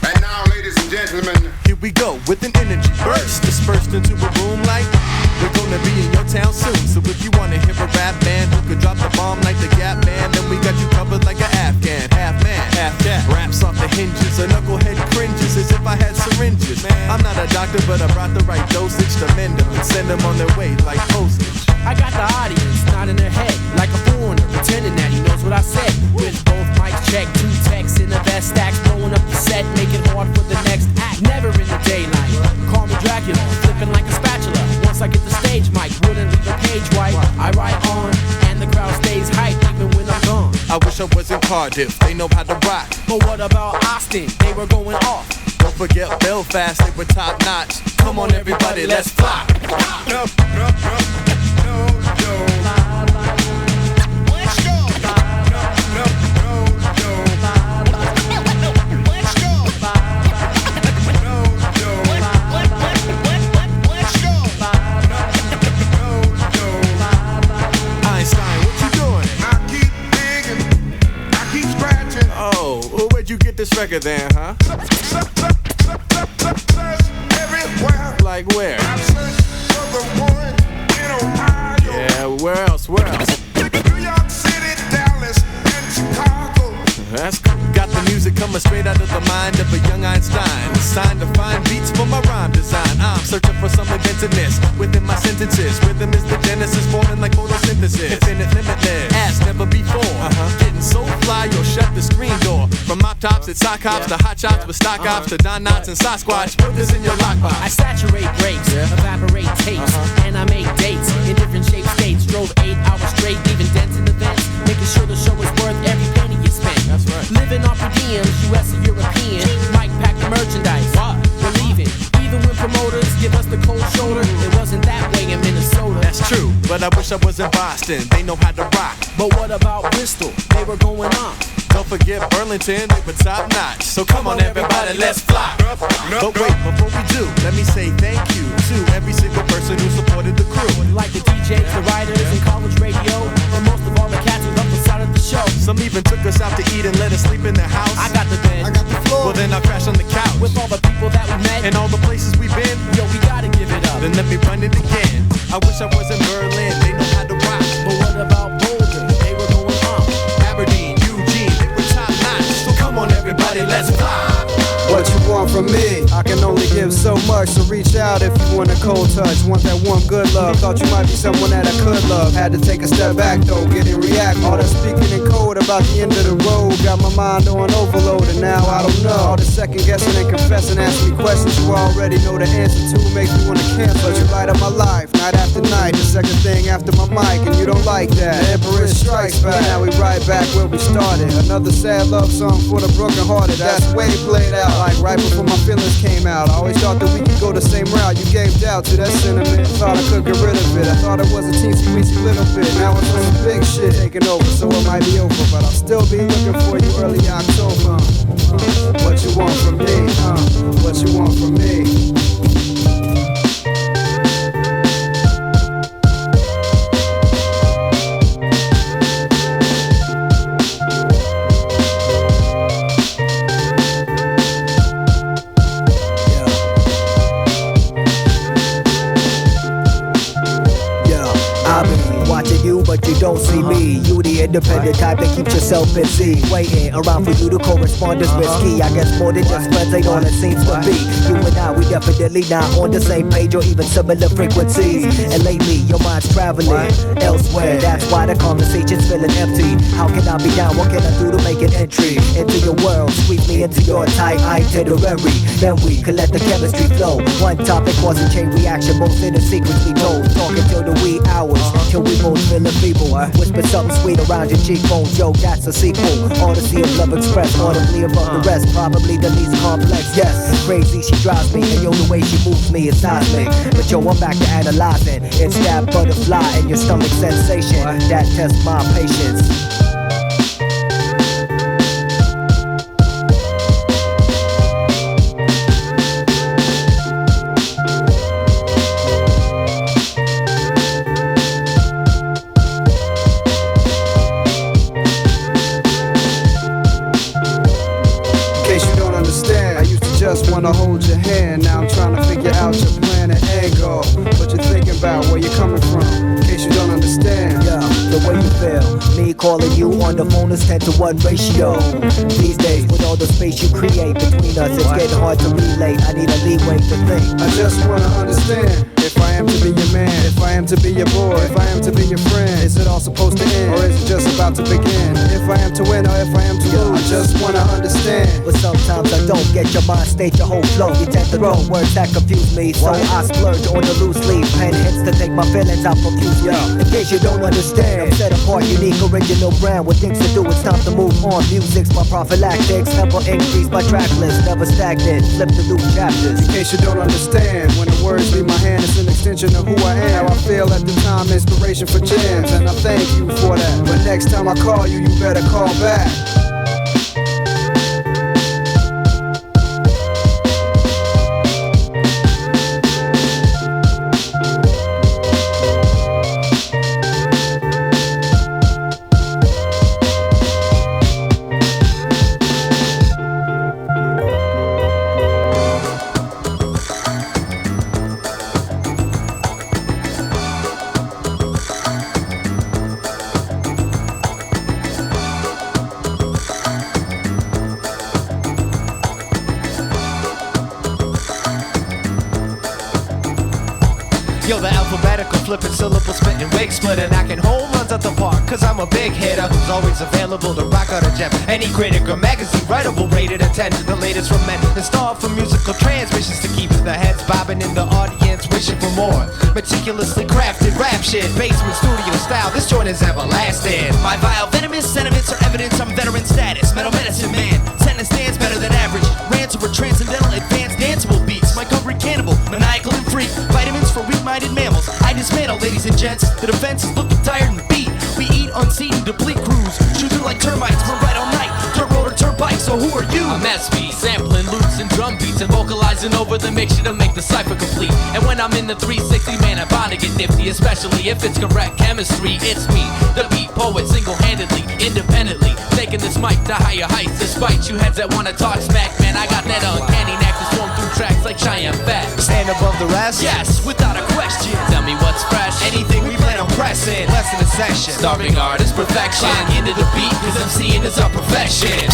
And now, ladies and gentlemen, here we go with an energy burst dispersed into a room like we're gonna be in your town soon. So if you wanna hear a rap band who could drop the bomb like the Gap Man, then we got you covered like an Afghan, half man, half cat. Raps off the hinges, a knucklehead cringes as if I had syringes. I'm not a doctor, but I brought the right dosage to mend them and send them on their way like postage. I got the audience nodding their head like a foreigner, pretending that he knows what I said. With both mics checked, two texts in the best stacks, blowing up the set, make it hard for the next act. Never in the daylight, call me Dracula, flipping like a spatula. Once I get the stage mic, wouldn't leave the page white. I write on, and the crowd stays hype even when I'm gone. I wish I was in Cardiff, they know how to rock. But what about Austin? They were going off. Don't forget Belfast, they were top notch. Come on everybody, let's fly. You get this record then, huh? everywhere. Like where? I'm searching for the one in Ohio. Yeah, where else? Where else? New York City, Dallas, and Chicago. That's cool. Got the music coming straight out of the mind of a young Einstein. assigned to find beats for my rhyme design. I'm searching for some inventiveness within my sentences. Rhythm is the genesis, forming like photosynthesis. Infinite, limitless, as never before. Getting so fly, you'll shut the screen door. From mop tops at sock hops to hot shots with stock ops to Don Knotts and Sasquatch. Put this in your lockbox. I saturate breaks, evaporate tapes, and I make dates in different shapes, states. Drove 8 hours straight, leaving dents in the vents, making sure the show is worth every penny you spent. That's right. Living off per diems, US and European. Mike pack the merchandise. We're leaving. Even when promoters give us the cold shoulder, it wasn't that way in Minnesota. That's true, but I wish I was in Boston. They know how to rock. But what about Bristol? They were going on. Don't forget Burlington, they were top notch. So come on everybody, let's fly. But wait, before we do, let me say thank you to every single person who supported the crew. Like the DJs, the writers, and college radio, and most of all the cats who helped us out of the show. Some even took us out to eat and let us sleep in their house. I got the bed, I got the floor. Well then I'll crash on the couch. With all the people that we met, and all the places we've been. Yo, we gotta give it up. Then let me run it again. I wish I was in Berlin, they know how to rock. But what about Boulder? They were going on. Aberdeen, Eugene, they were top notch. So come on everybody, let's fly. What you want from me? I can only give so much, so reach out if you want a cold touch. Want that warm, good love. Thought you might be someone that I could love. Had to take a step back though, getting react. All the speaking in code about the end of the road. Got my mind on overload, and now I don't know. All the second guessing and confessing, asking me questions you already know the answer to. Makes me wanna cancel. But you light up my life, night after night. The second thing after my mic, and you don't like that. The Emperor strikes back. Now we right back where we started. Another sad love song for the brokenhearted. That's way played out. Like right before my feelings came out. I always thought that we could go the same route. You gave doubt to that sentiment. Thought I could get rid of it. I thought it was a teensy-weensy little bit. Now it's on some big shit taking over, so it might be over. But I'll still be looking for you early October. What you want from me? What you want from me? But you don't see me. You the independent type that keeps yourself busy. Waiting around for you to correspond is risky. I guess more than just friends ain't all it seems to be. You and I, we definitely not on the same page or even similar frequencies. And lately, your mind's traveling elsewhere. That's why the conversation's feeling empty. How can I be down? What can I do to make an entry into your world? Sweep me into your tight itinerary. Then we can let the chemistry flow. One topic causing chain reaction. Most in the secrets we told. Talking till the wee hours. Till we both feel the feeble. Whisper something sweet around your cheekbones. Yo, that's a sequel. Odyssey of love expressed audibly above the rest. Probably the least complex. Yes, crazy she drives me. And yo, the way she moves me is seismic. But yo, I'm back to analyzing. It's that butterfly in your stomach sensation that tests my patience. Just wanna hold your hand. Now I'm trying to figure out your plan and angle. What you're thinking about, where you're coming from. In case you don't understand. Yeah, the way you feel. Me calling you on the phone is 10-to-1 ratio. These days, with all the space you create between us, it's getting hard to relate. I need a leeway to think. I just wanna understand. If I am to be your man, if I am to be your boy, if I am to be your friend, is it all supposed to end, or is it just about to begin? If I am to win or if I am to lose, I just wanna understand. But sometimes I don't get your mind state, your whole flow. You tend to throw words that confuse me, so I splurge on the loose leaf. Pen hits to take my feelings out confuse me. In case you don't understand, I'm set apart, unique, original brand. With things to do, it's time to move on. Music's my prophylactics, never increase my track list, never stagnant. Flip the new chapters. In case you don't understand, when the words leave my hand, it's an extension of who I am. How I feel at the time, inspiration for jams, and I thank you for that. But next time I call you, you better call back. Yo, the alphabetical flipping syllable spitting wig splitting. I can home runs at the park, cause I'm a big hitter who's always available to rock out a gem. Any critic or magazine writer will rate it attention. The latest from men installed for musical transmissions to keep the heads bobbing in the audience wishing for more. Meticulously crafted rap shit, basement studio style, this joint is everlasting. My vile venomous sentiments are evidence I'm veteran status. Metal medicine man, sentence stands better than average. Rants over transcendental advanced danceable beats. My cover cannibal, maniacal and freak. Vitamins for weak-minded mammals. I dismantle, ladies and gents. The defense is looking tired and beat. We eat unseen and deplete crews. Shoot through like termites, we're right all night. Dirt road or turnpike, so who are you? I'm SP, sampling loops and drum beats and vocalizing over the mixture to make the cipher complete. And when I'm in the 360, man, I'm bound to get nifty, especially if it's correct chemistry. It's me, the beat poet, single-handedly, independently, taking this mic to higher heights. Despite you heads that wanna talk smack, man, I got that uncanny knack to storm through tracks like Cheyenne Fat. Stand above the rest? Yes, without a question. Tell me what's fresh. Anything we plan on pressing, less than a section. Starving artist perfection. Into the beat, cause MCing is our profession.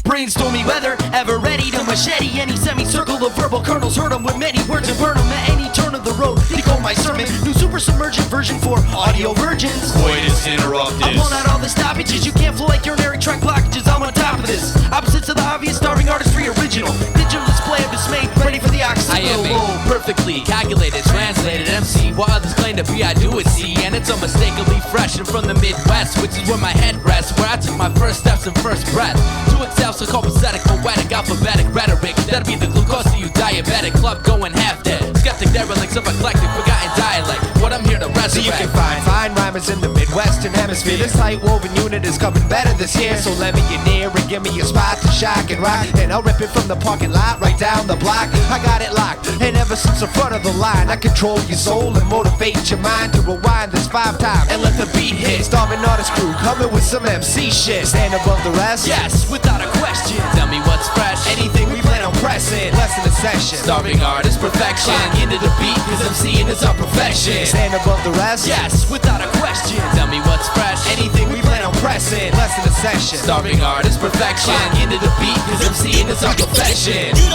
Brainstormy weather, ever ready to machete any semicircle of verbal kernels. Hurt 'em with many words and burn 'em at any turn of the road. Decode my sermon, new super submergent version for audio virgins. Coitus interruptus. I'm pulling out all the stoppages, you can't flow like urinary tract blockages. I'm on top of this. Opposites of the obvious, starving artistry original. Digital display of dismay, ready for the oxygen. I am a perfectly calculated, translated MC. While others claim to be, I do it see. And it's unmistakably fresh and from the Midwest, which is where my head rests, where I took my first steps and first breath. To excel, so copacetic, poetic, alphabetic rhetoric. That'll be the glucose to you diabetic. Club going half dead. Skeptic derelicts of eclectic, forgotten dialect. What I'm here to resurrect. So you can find fine rhymers in the Midwestern hemisphere. This tight woven unit is coming better this year. So let me get near and give me a spot to shock and rock. And I'll rip it from the parking lot right down the block. I got it locked. And ever since the front of the line, I control your soul and motivate your mind to rewind this 5 times and let the beat hit. Starving artist crew coming with some MC shit. Stand above the rest? Yes, without a question. Tell me what's fresh. Anything we plan on pressing, less than a section. Starving artist perfection. Into the beat, cause MCing is our profession. Stand above the rest? Yes, without a question. Tell me what's fresh. Anything we plan on pressing, less than a section. Starving artist perfection. Into the beat, cause MCing is our profession. You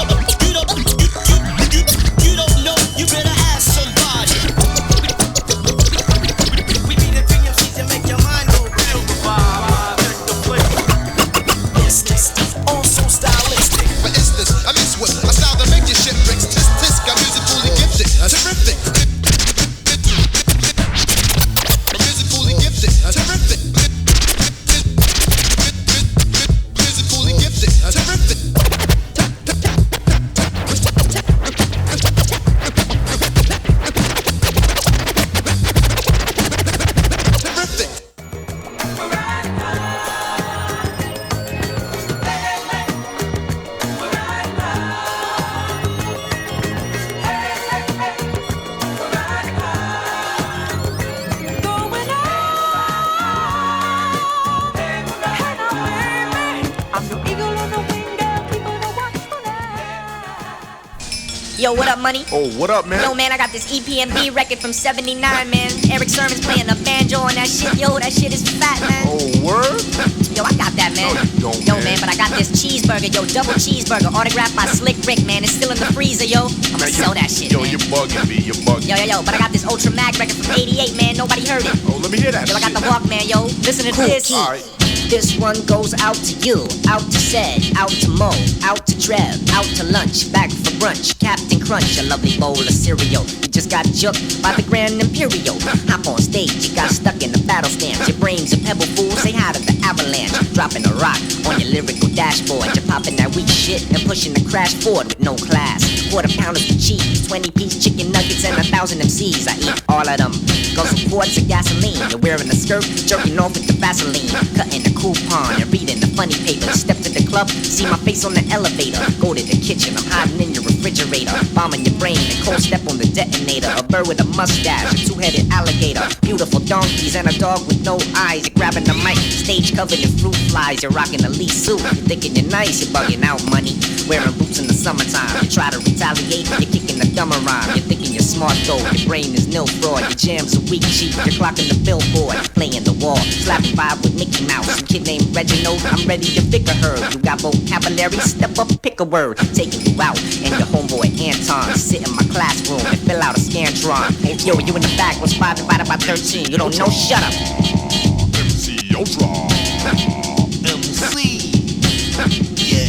don't know, you better ask somebody. We be the 3 MCs and make your mind go. Feel the vibe, check the place. Yes, also stylistic. For instance, I miss with a style that make your shit bricks. Tisk, got musically gifted, terrific. Musically gifted, terrific. Musically gifted, terrific. Yo, what up, money? Oh, what up, man? Yo, man, I got this EPMD record from '79, man. Eric Sermon's playing the banjo on that shit. Yo, that shit is fat, man. Oh, word? Yo, I got that, man. No, you don't, yo, man, but I got this cheeseburger, yo, double cheeseburger, autographed by Slick Rick, man. It's still in the freezer, yo. I'm gonna sell that shit, yo, man. You're bugging me, you're bugging. Yo, but I got this Ultra Mag record from '88, man. Nobody heard it. Oh, let me hear that. Yo, I got the Walkman, yo. Listen to this. All right. This one goes out to you, out to Sed, out to Mo, out to Trev, out to lunch, back for brunch. Captain Crunch, a lovely bowl of cereal. You just got juked by the Grand Imperial. Hop on stage, you got stuck in the battle stance. Your brain's a pebble fool, say hi to the avalanche. Dropping a rock on your lyrical dashboard. You're popping that weak shit and pushing the crash forward with no class. Quarter pounders with cheese, 20-piece chicken nuggets, and 1,000 MCs. I eat all of them. Guzzle quarts of gasoline. You're wearing a skirt, jerking off with the Vaseline. Cutting the coupon and reading the funny paper. Step to the club, see my face on the elevator. Go to the kitchen, I'm hiding in your refrigerator. Bombing your brain and cold step on the detonator. A bird with a mustache, a 2-headed alligator. Beautiful donkeys and a dog with no eyes. You're grabbing the mic, stage covered in fruit flies, you're rocking the Lee suit. You're thinking you're nice, you're bugging out money. Wearing boots in the summertime. You try to retaliate, you're kicking the dumber rhyme. You're thinking you're smart though, your brain is nil fraud. Your jams are weak cheap, you're clocking the billboard. Playing the wall, slapping vibe with Mickey Mouse. Some kid named Reginald, I'm ready to pick a herd. You got vocabulary, step up, pick a word. Taking you out, and your homeboy Anton sit in my classroom and fill out a Scantron. Yo, you in the back, what's 5 divided by 13? You don't know, shut up. MC Ultra. MC. Yeah.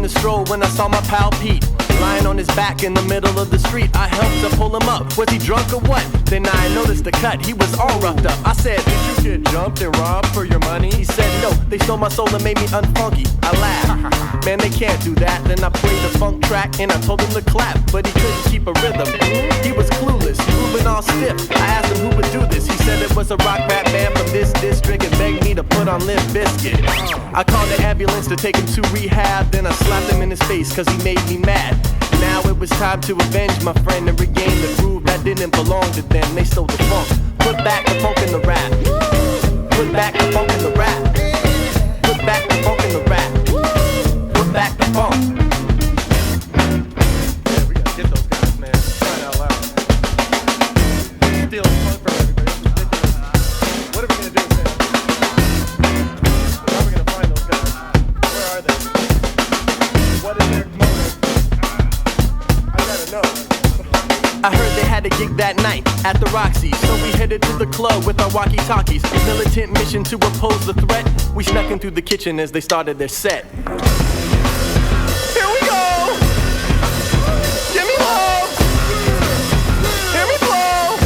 Stroll when I saw my pal Pete lying on his back in the middle of the street. I helped to pull him up. Was he drunk or what? Then I noticed the cut. He was all roughed up. I said, did you get jumped and robbed for your money? He said, no, they stole my soul and made me unfunky. I laughed. Man, they can't do that. Then I played the funk track and I told him to clap, but he couldn't keep a rhythm. He was clueless, moving all stiff. I asked him who would do this. He said it was a rock rap band from this district and begged me to put on Limp Bizkit. I called the ambulance to take him to rehab. Then I slapped him in his face cause he made me mad. Now it was time to avenge my friend and regain the groove that didn't belong to them. They stole the funk. Put back the funk in the rap. Put back the funk in the rap. Put back the funk in the rap. Put back the funk. Yeah, we gotta get those guys, man. Crying out loud. Steal the funk from everybody. What are we gonna do, Sam? How are we gonna find those guys? Where are they? What is their motive? I heard they had a gig that night at the Roxy, so we headed to the club with our walkie-talkies. Militant mission to oppose the threat. We snuck in through the kitchen as they started their set. Here we go! Give me love! Hear me blow!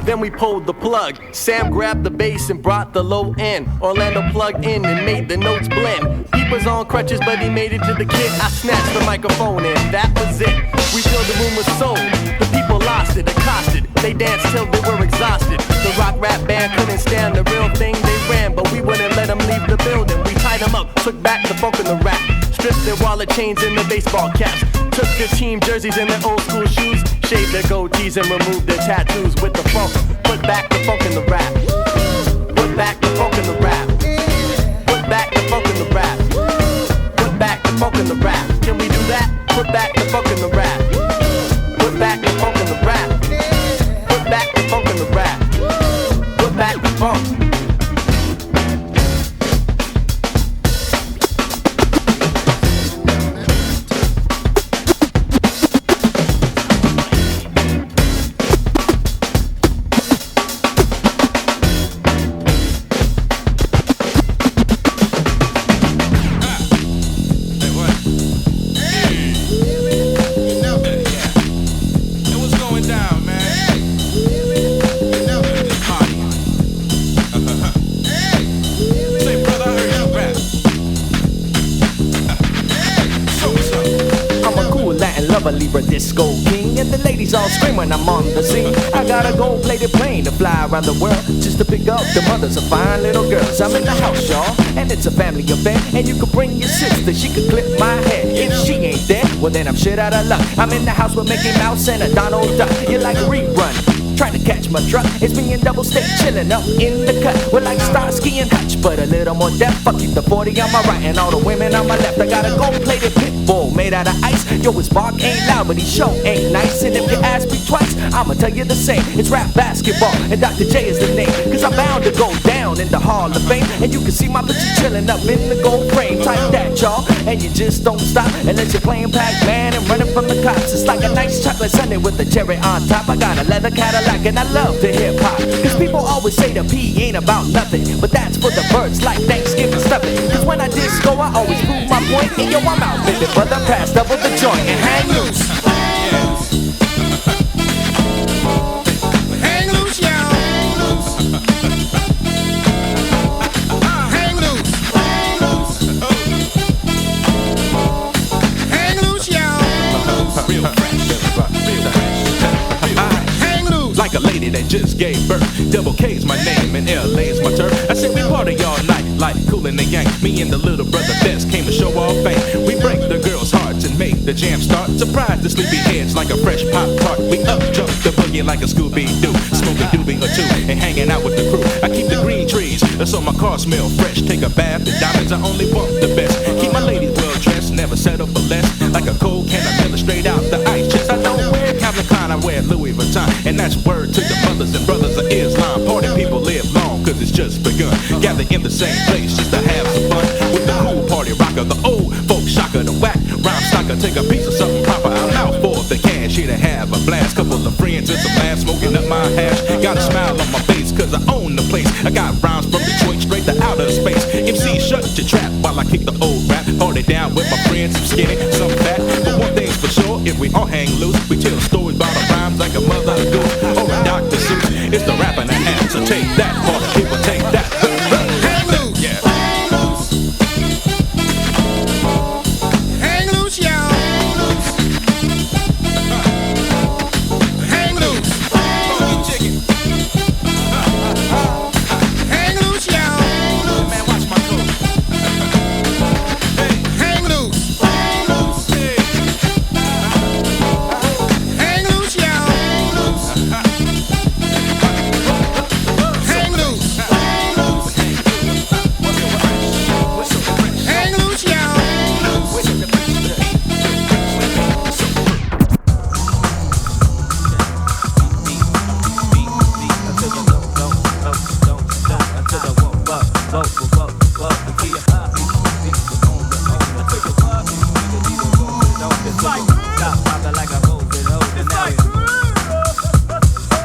Then we pulled the plug. Sam grabbed the bass and brought the low end. Orlando plugged in and made the notes blend. He was on crutches, but he made it to the kick. I snatched the microphone and that was it. We filled the room with soul. The people lost it, accosted. They danced till they were exhausted. The rock rap band couldn't stand the real thing. They ran, but we wouldn't let them leave the building. We tied them up, took back the funk and the rap. Stripped their wallet chains and their baseball caps. Took their team jerseys and their old school shoes. Shaved their goatees and removed their tattoos with the funk. Put back the funk and the rap. Put back the funk and the rap. Put back the funk and the rap. Put back the funk and the rap. Can we do that? Put back the funk and the rap. Put back the funk and the rap. Put back the funk and the rap. Put back the funk. Libra disco king, and the ladies all scream when I'm on the scene. I got a gold-plated plane to fly around the world just to pick up the mothers of fine little girls. I'm in the house, y'all, and it's a family event, and you can bring your sister, she can clip my head. If she ain't there, well then I'm shit out of luck. I'm in the house with Mickey Mouse and a Donald Duck. You like a rerun? Trying to catch my truck. It's me and Double Stick chilling up in the cut. We're like Starsky and Hutch, but a little more depth. I keep the 40 on my right and all the women on my left. I got a gold-plated pit bull made out of ice. Yo, his bark ain't loud, but his show ain't nice. And if you ask me twice, I'ma tell you the same. It's rap basketball, and Dr. J is the name. Cause I'm bound to go down in the Hall of Fame. And you can see my picture chilling up in the gold frame. Type that, y'all, and you just don't stop unless you're playing Pac-Man and running from the cops. It's like a nice chocolate sundae with a cherry on top. I got a leather Cadillac and I love the hip-hop. Cause people always say the P ain't about nothing, but that's for the birds like Thanksgiving stuffing. Cause when I disco, I always prove my point. And yo, I'm out, baby, brother, pass double the joint and hang loose. Hang loose, y'all. Hang loose. Hang loose. Hang loose. gave birth. Double K's my name and LA's my turf. I said we party all night like Kool and the Gang. Me and the little brother Des came to show off fame. We break the girls' hearts and make the jam start. Surprise the sleepy heads like a fresh pop tart. We up jump the boogie like a Scooby-Doo. Smoke a doobie or two and hanging out with the crew. I keep the green trees so my car smell fresh. Take a bath and diamonds, I only want the best. Keep my ladies well dressed, never settle for less. Like a cold can of Miller straight out the ice chest. I don't wear Calvin Klein, I wear Louis Vuitton. And that's word to the mothers and brothers of Islam. Party people live long, cause it's just begun. Gather in the same place just to have some fun. With the cool party rocker, the old folk shocker, the whack rhyme stocker. Take a piece of something proper, I'm out for the cash. Here to have a blast, couple of friends and some laughs, smoking up my hash. Got a smile on my face, cause I own the place. I got rhymes from Detroit straight to outer space. MC, shut your trap while I kick the old rap. Party down with my friends, some skinny, some fat. But one thing's for sure, if we all hang loose, we tell stories about our rhymes like a mother goose or a Dr. Seuss. It's the rap and the half, so take that, party people, take that. Hang loose. Yeah. Hang loose, y'all. Hang loose. Hang loose, y'all. Man, watch my coat. Hang loose. Hang loose, y'all. Hang loose. Hang loose, y'all.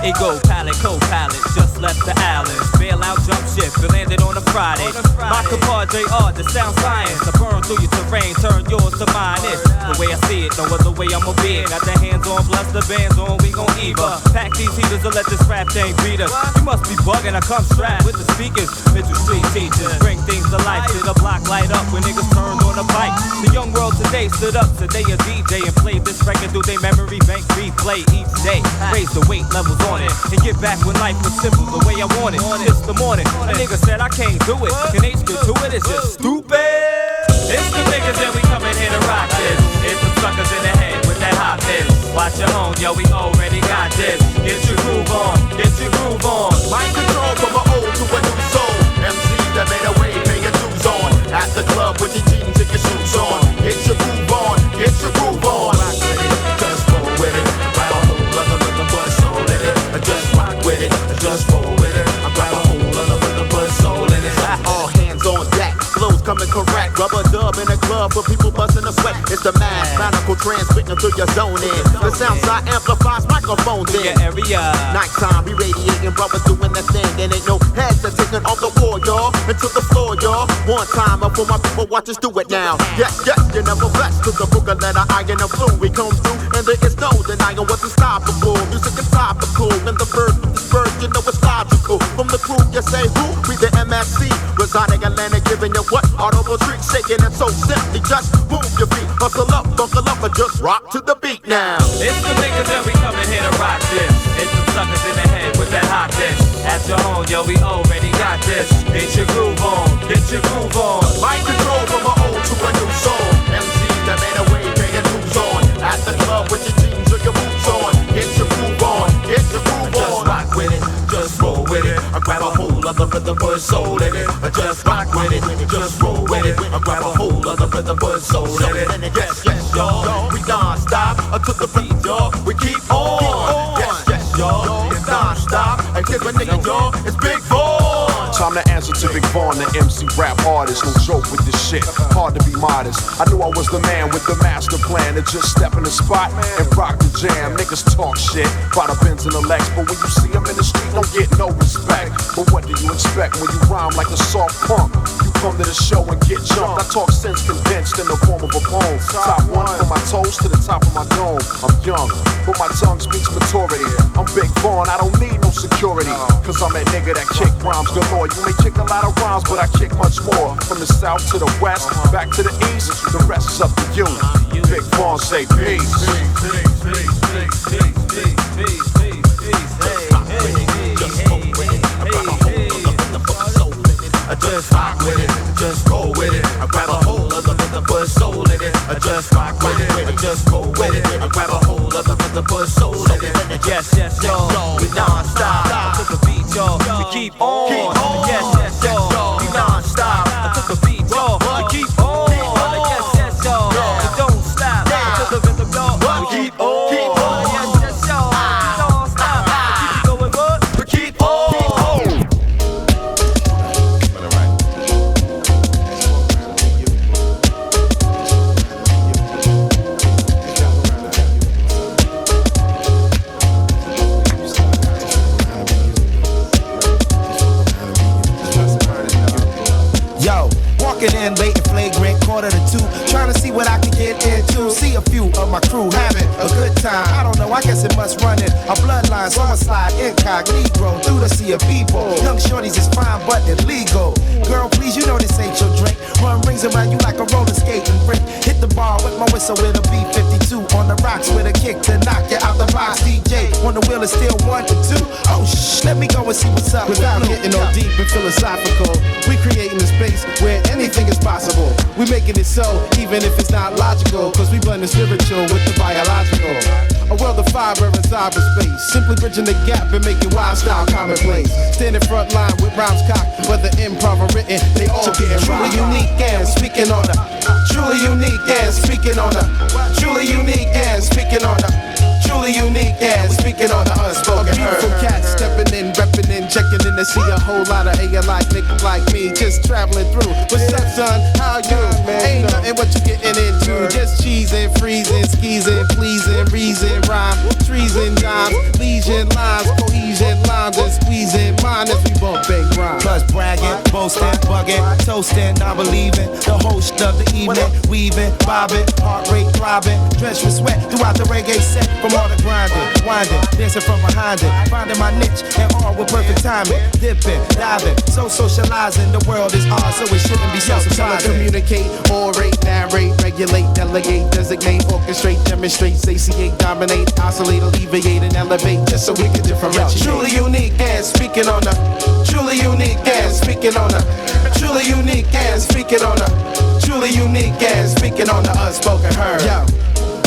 Ego pallet, co-pilot, just left the island. Bail out, jump ship, we landed on a Friday. My compadre art, the sound science. I burn through your terrain, turn yours to mine. It's the way I see it, no other way I'ma be it. Got the hands on, bless the bands on, we gon' either. Pack these heaters or let this rap thing beat us. You must be bugging, I come strapped with the speakers. Mitchell Street teachers, bring things to life. Till the block light up when niggas turned on the bike. The young world today stood up, said they a DJ and played this record through their memory bank replay each day. Raise the weight levels on it and get back when life was simple the way I want it. It's the morning, a nigga said I can't do it. Can H get to it? It's just stupid. It's the niggas and we coming here to rock this. It's the suckers in the head with that hot this. Watch your own, yo, we already got this. Get your groove on, get your groove on. Mind control from an old to a new soul. MCs that made a way, pay your dues on. At the club with your jeans and your shoes on. Get your groove on, get your groove on. Rock with it, just roll with it. Grab a hold of the rhythm, put soul in it. Just rock with it, just roll with it. I grab a hold of the rhythm, put soul in it. All hands on deck, flows coming correct. Rubber dub in a club for people busting a sweat. It's the mathematical transmitting through your zone in. The sound side amplifies microphones in. Your area. Nighttime, we radiating, brothers doing that thing. And ain't no hesitating off the wall, y'all. Into the floor, y'all. One time up for my people, watch us do it now. Yes, yes, you're never blessed. Cause the book of letter, iron and blue. We come through, and there is no denying what's unstoppable. Music is topical, and the birds with the birds, you know it's logical. From the crew, you say who? We the MSC. Residing Atlanta, giving you what? Audible treat, shaking it so simply. Just move your feet, hustle up, buckle up, and just rock to the beat now. It's the niggas and we coming here to rock this. It's the suckers in the head with that hot dish. At your home, yo, we already got this. Get your groove on, get your groove on. Mind control from an old to a new soul. MCs that made a way, pay your dues on. At the club with your jeans or your boots on. Get your groove on, get your groove on. Just rock with it, just roll with it. I grab a hold of the rhythm, put soul in it. I just rock with it, just roll with it. I grab a hold of the rhythm, put soul in it. Yes, yes, y'all, we don't stop until the beat, y'all. We keep on. Yes, yes, y'all, it's non-stop. And give a nigga, y'all, it's Big Vaughn. Time to answer to Big Vaughn, the MC rap artist. No joke with this shit, hard to be modest. I knew I was the man with the master plan to just step in the spot and rock the jam. Niggas talk shit about the Benz and the Lex, but when you see them in the street, don't get no respect. But what do you expect when you rhyme like a soft punk? You come to the show and get jumped. I talk sense condensed in the form of a poem. Top one from my toes to the top of my dome. I'm young, but my tongue speaks maturity. I'm Big Vaughn, I don't need no security, cause I'm that nigga that kick rhymes galore. You may kick a lot of rhymes, but I kick much more. From the south to the west, back to the east, the rest is up to you. Big Vaughn say peace. just rock with it, just go with it. I grab a hold of the rhythm, put soul in it. I just rock with it, I just go with it. I grab a hold of the rhythm, put soul in it. And yes, yes, y'all, we non-stop. I took the beat, y'all, we keep on. Yes, yes, y'all, we non-stop. I took the beat, y'all, we keep on. And yes, yes, y'all, we don't stop. I took the rhythm, y'all, we keep on. Yes, yes, y'all, we don't stop. We keep going, what? We keep on. Yo, walking in late and flagrant, 1:45, trying to see what I can get into. See a few of my crew having a good time. I don't know, I guess it must run in our bloodline. So I'ma slide incognito through the sea of people. Young shorties is fine but illegal. Girl, please, you know this ain't your drink. Run rings around you like a roller skating rink. Hit the bar with my whistle with a B-52 on the rocks with a kick to knock you out the box. DJ on the wheel is still 1 to 2. Oh shh, let me go and see what's up. Without getting all deep and philosophical, we creating a space where anything is possible. We making it so, even if it's not logical, cause we blend the spiritual with the biological. A world of fire and cyberspace, simply bridging the gap and making wild style commonplace. Standing front line with rhymes cocked, whether improv or written, they all get truly unique and speaking on the truly unique and speaking on the truly unique and speaking on the truly unique and speaking on the unspoken. A beautiful cat stepping in, repping in, checking in to see a whole lot of A-like niggas like me just traveling through. What's up, son? How you? Ain't nothing what you getting into. Just cheesing, freezing, skeezing, pleasing, reason, rhyme, trees and dimes, lesion lines, cohesion lines, and squeezing mine as we bump big rhyme. Plus bragging, boasting, bugging, toasting, not believing. The host of the evening, weaving, bobbing, heart rate throbbing, drenched with sweat throughout the reggae set. From all the grinding, winding, dancing from behind it, finding my niche and all with perfect timing, dipping, diving, so socializing. The world is ours, so it shouldn't be so surprising. Communicate, orate, narrate, regulate, delegate, designate, orchestrate, demonstrate, satiate, dominate, oscillate, alleviate, and elevate, just so we can differentiate. Truly unique and speaking on the truly unique and speaking on the truly unique and speaking on the truly unique and speaking on the unspoken heard. Yo.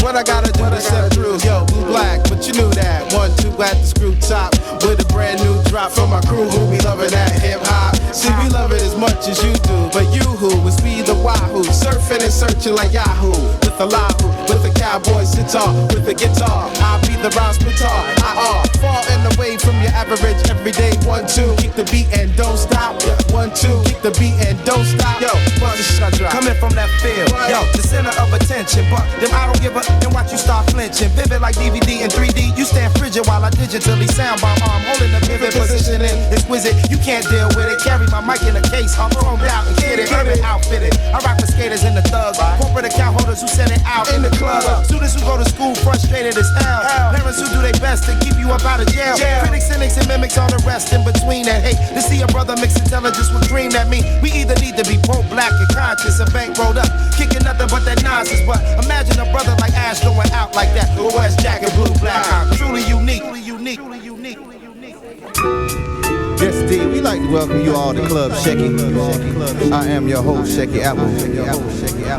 What I gotta do to step through, yo, blue black, but you knew that. 1, 2 at the screw top, with a brand new drop from my crew who be loving that hip hop. See, we love it as much as you do, but you who is we the wahoo, surfing and searching like Yahoo, with the lahu, with the cowboy sitar, with the guitar. I'll be the rhyme splitter, falling away from your average everyday 1, 2, keep the beat and don't stop. 1, 2, keep the beat and don't stop. Yo, what's the shot drop? Coming from that field, yo, the center of attention, but them I don't give a. And watch you start flinching, vivid like DVD and 3D. You stand frigid while I digitally sound by arm, holding a vivid position and exquisite. You can't deal with it. Carry my mic in a case, I'm chromed out and kidded, urban outfitted. I rock the skaters and the thugs, corporate account holders who send it out in the club. Students who go to school frustrated as hell. Parents who do their best to keep you up out of jail. Critics, cynics, and mimics all the rest in between that hate. To see a brother mix intelligence with dream that me. We either need to be pro-black and conscious, a bank rolled up, kicking nothing but that nonsense. But imagine a brother like Ash going out like that, with West Jack and blue black. I'm truly unique, truly unique, truly unique, truly unique. Yes, indeed. We'd like to welcome you all to Club Shecky. I am your host, Shecky Apple.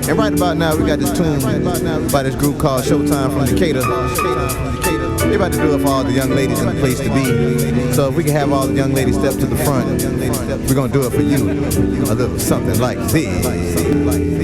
And right about now, we got this tune by this group called Showtime from Decatur. They're about to do it for all the young ladies in the place to be. So if we can have all the young ladies step to the front, we're going to do it for you. A little something like this.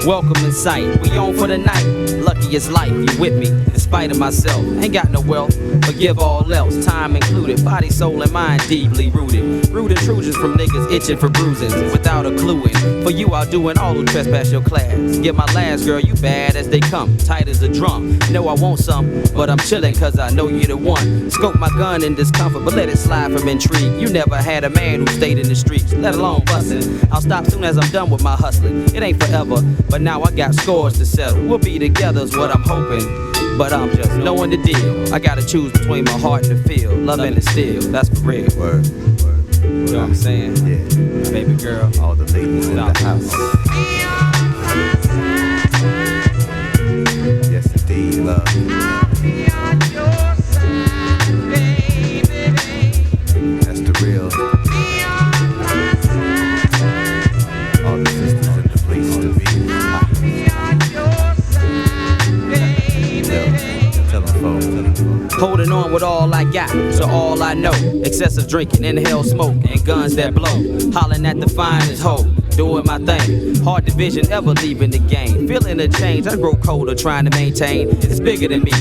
Welcome in sight, we on for the night. Lucky as life, you with me, in spite of myself. Ain't got no wealth, but give all else, time included. Body, soul, and mind deeply rooted. Rude intrusions from niggas itching for bruisings, without a clue in. For you, I'll do an all who trespass your class. Get my last, girl, you bad as they come, tight as a drum. Know I want some, but I'm chillin' cause I know you the one. Scope my gun in discomfort, but let it slide from intrigue. You never had a man who stayed in the streets, let alone bustin'. I'll stop soon as I'm done with my hustling. It ain't forever, but now I got scores to settle. We'll be together's what I'm hoping, but I'm just knowing the deal. I gotta choose between my heart and the feel. Love and the steel, that's for real. Word. You know what I'm saying? Yeah. Baby girl, all the ladies in the house. Yes, indeed, love. I'll be on your side, baby. That's the real. Be on my side. I know. Excessive drinking, inhale smoke, and guns that blow. Hollering at the finest hoe, doing my thing. Hard division, ever leaving the game. Feeling the change, I grow colder, trying to maintain. It's bigger than me,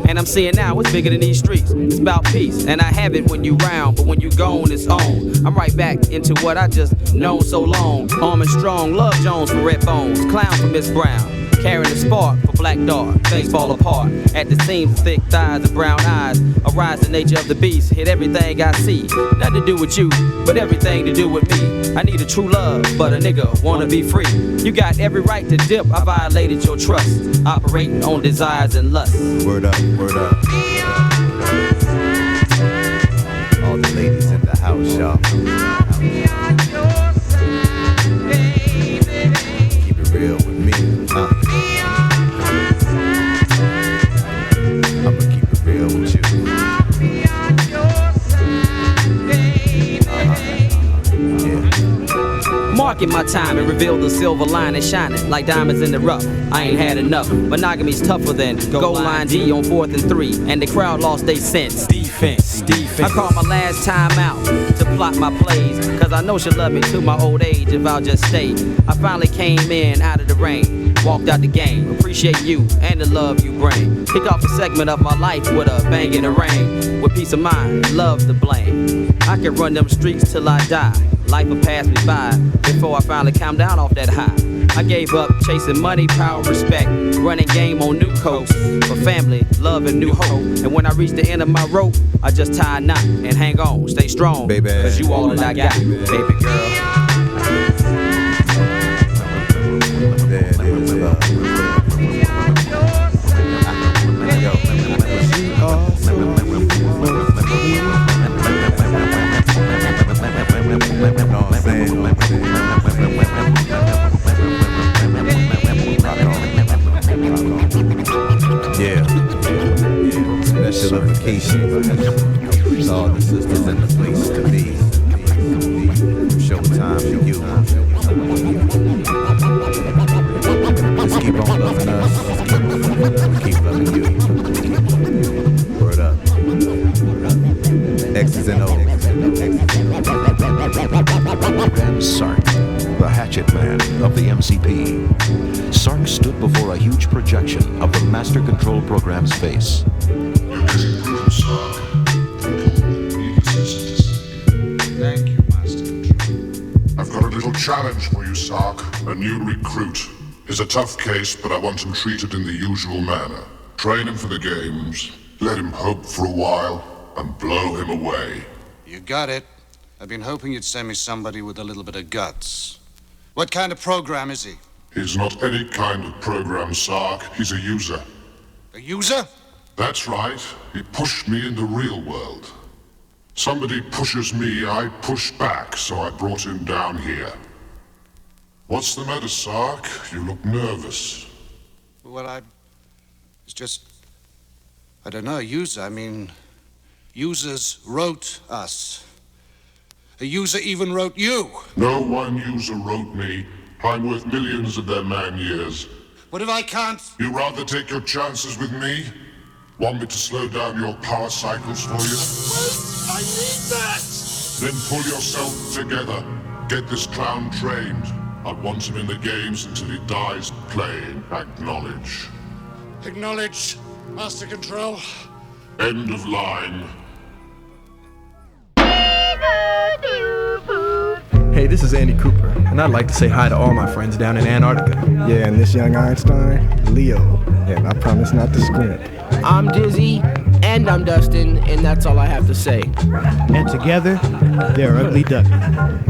and I'm seeing now it's bigger than these streets. It's about peace, and I have it when you round, but when you gone, it's on. I'm right back into what I just known so long. Arm and strong, Love Jones for Red Bones, Clown for Miss Brown. Carrying a spark for Black Dog, things fall apart. At the seams, thick thighs and brown eyes. Arise the nature of the beast, hit everything I see. Nothing to do with you, but everything to do with me. I need a true love, but a nigga wanna be free. You got every right to dip, I violated your trust. Operating on desires and lust. Word up, word up. All the ladies in the house, y'all. Keep it real with me, huh? I'ma keep it real with you. Marking my time and reveal the silver line and shining like diamonds in the rough. I ain't had enough. Monogamy's tougher than goal line D on 4th and 3, and the crowd lost their sense. Defense. I called my last time out to plot my plays, cause I know she'll love me to my old age if I'll just stay. I finally came in out of the rain, walked out the game. Appreciate you and the love you bring. Kick off a segment of my life with a bang in the rain. With peace of mind, love to blame. I can run them streets till I die. Life will pass me by before I finally calm down off that high. I gave up chasing money, power, respect, running game on new coasts for family, love, and new hope. And when I reach the end of my rope, I just tie a knot and hang on, stay strong, baby. Cause you all that I got, baby girl. There it is, yeah. Special vacation. All the sisters in the place to me. Showtime for you. Just keep on loving us. Keep loving you. Word up. X's and O's. Sark, the hatchet man of the MCP. Sark stood before a huge projection of the Master Control Program's face. Thank you, Master Control. I've got a little challenge for you, Sark. A new recruit. He's a tough case, but I want him treated in the usual manner. Train him for the games, let him hope for a while, and blow him away. You got it. I've been hoping you'd send me somebody with a little bit of guts. What kind of program is he? He's not any kind of program, Sark. He's a user. A user? That's right. He pushed me in the real world. Somebody pushes me, I push back, so I brought him down here. What's the matter, Sark? You look nervous. Well, it's just... I don't know, a user. I mean, users wrote us. A user even wrote you. No one user wrote me. I'm worth millions of their man years. What if I can't? You rather take your chances with me? Want me to slow down your power cycles for you? Wait, I need that! Then pull yourself together. Get this clown trained. I want him in the games until he dies playing. Acknowledge. Acknowledge, Master Control. End of line. Hey, this is Andy Cooper, and I'd like to say hi to all my friends down in Antarctica. Yeah, and this young Einstein, Leo, and I promise not to scrimp. I'm Dizzy, and I'm Dustin, and that's all I have to say. And together, they're Ugly Duckling.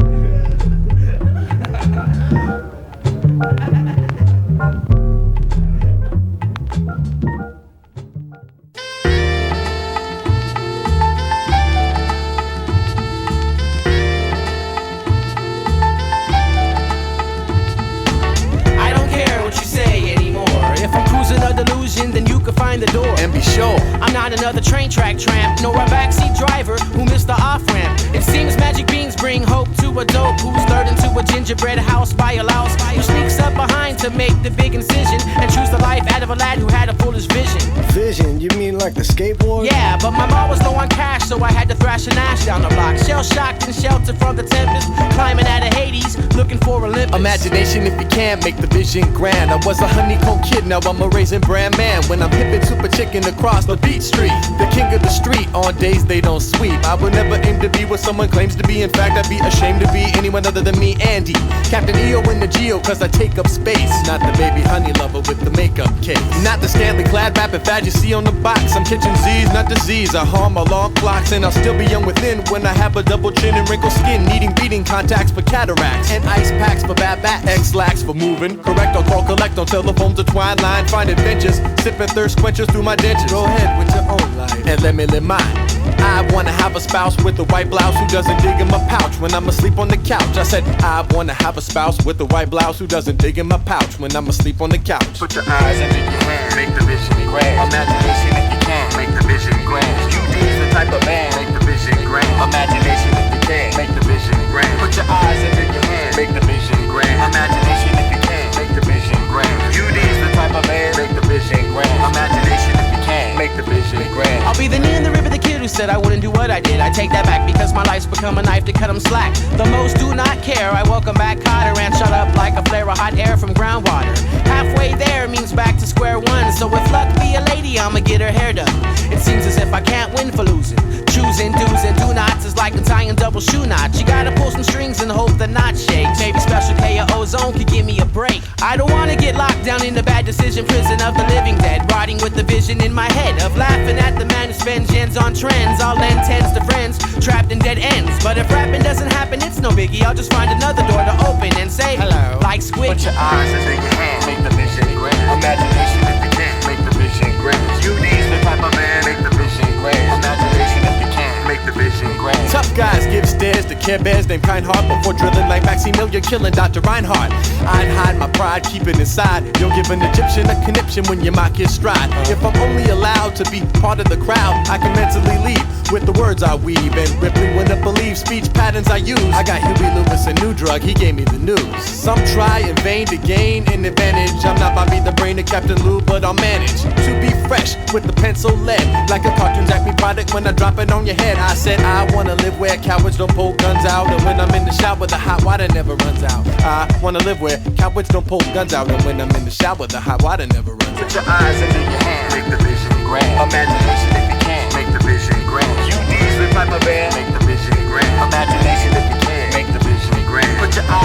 Then you can find the door. And be sure I'm not another train track tramp, nor a backseat driver who missed the off-ramp. It seems magic beans bring hope to a dope who's stirred into a gin gingerbread house by a louse who sneaks up behind to make the big incision and choose the life out of a lad who had a foolish vision. Vision? You mean like the skateboard? Yeah, but my mom was low on cash, so I had to thrash an ash down the block. Shell-shocked and sheltered from the tempest, climbing out of Hades, looking for Olympus. Imagination if you can, make the vision grand. I was a honeycomb kid, now I'm a raisin brand man. When I'm hippin' super chicken across the beat street, the king of the street on days they don't sweep. I would never aim to be what someone claims to be. In fact, I'd be ashamed to be anyone other than me, Andy. Captain EO in the Geo, cause I take up space. Not the baby honey lover with the makeup case. Not the scantily clad rapid fad you see on the box. I'm catching Z's, not disease. I harm alarm clocks, and I'll still be young within when I have a double chin and wrinkled skin. Needing beating contacts for cataracts, and ice packs for bad bats. X-lax for moving. Correct, I'll call collect on telephones or twine line. Find adventures, sipping thirst quenchers through my dentures. Go ahead with your own life, and let me live mine. I wanna have a spouse with a white blouse who doesn't dig in my pouch when I'm asleep on the couch. I said I wanna have a spouse with a white blouse who doesn't dig in my pouch when I'm asleep on the couch. Put your eyes under your hand, make the vision grand. Imagination if you can, make the vision grand. UD's the type of man, make the vision grand. Imagination if you can, make the vision grand. Put your eyes under your hand, make the vision grand. Imagination if you can, make the vision grand. UD's the type of man, make the vision grand. Imagination if you can, make the vision grand. I'll be the knee in the river, the kid who said I wouldn't do what I did. I take that back because my life's become a knife to cut them slack. The most do not care. I welcome back Cotter and shut up like a flare of hot air from groundwater. Halfway there means back to square one. So if luck be a lady, I'ma get her hair done. It seems as if I can't win for losing. Choosing do's and do nots is like untying double shoe knots. You gotta pull some strings and hope the knot shakes. Maybe Special K or Ozone could give me a break. I don't wanna get locked down in the bad decision prison of the living dead, rotting with the vision in my head of laughing at the man who spends yens on trends. I'll lend tens to friends trapped in dead ends. But if rapping doesn't happen, it's no biggie. I'll just find another door to open and say hello, like Squid. Put your eyes under your hand, make the vision grand. Imagination if you can, make the vision grand. UD's the type of man, make the vision grand. Imagination if you can, make the vision grand. Tough guys give stares to Care Bears named Kindheart before drilling like Maximilian killing Dr. Reinhardt. I'd hide my pride, keep it inside. You'll give an Egyptian a conniption when you mock his stride. If I'm only allowed to be part of the crowd, I can mentally leave with the words I weave. And Ripley wouldn't believe speech patterns I use. I got Huey Lewis, a new drug, he gave me the news. Some try in vain to gain an advantage. I'm not Bobby the Brain or Captain Lou, but I'll manage to be fresh with the pencil lead. Like a cartoon Jack Me product when I drop it on your head. I said I wanna live where cowards don't pull guns out. And when I'm in the shower, the hot water never runs out. I wanna live where cowards don't pull guns out. And when I'm in the shower, the hot water never runs out. Put your eyes under your hand, make the vision grand. Imagination if you can, make the vision grand. UD's the type of man, make the vision grand. Imagination if you can, make the vision grand. Put your eyes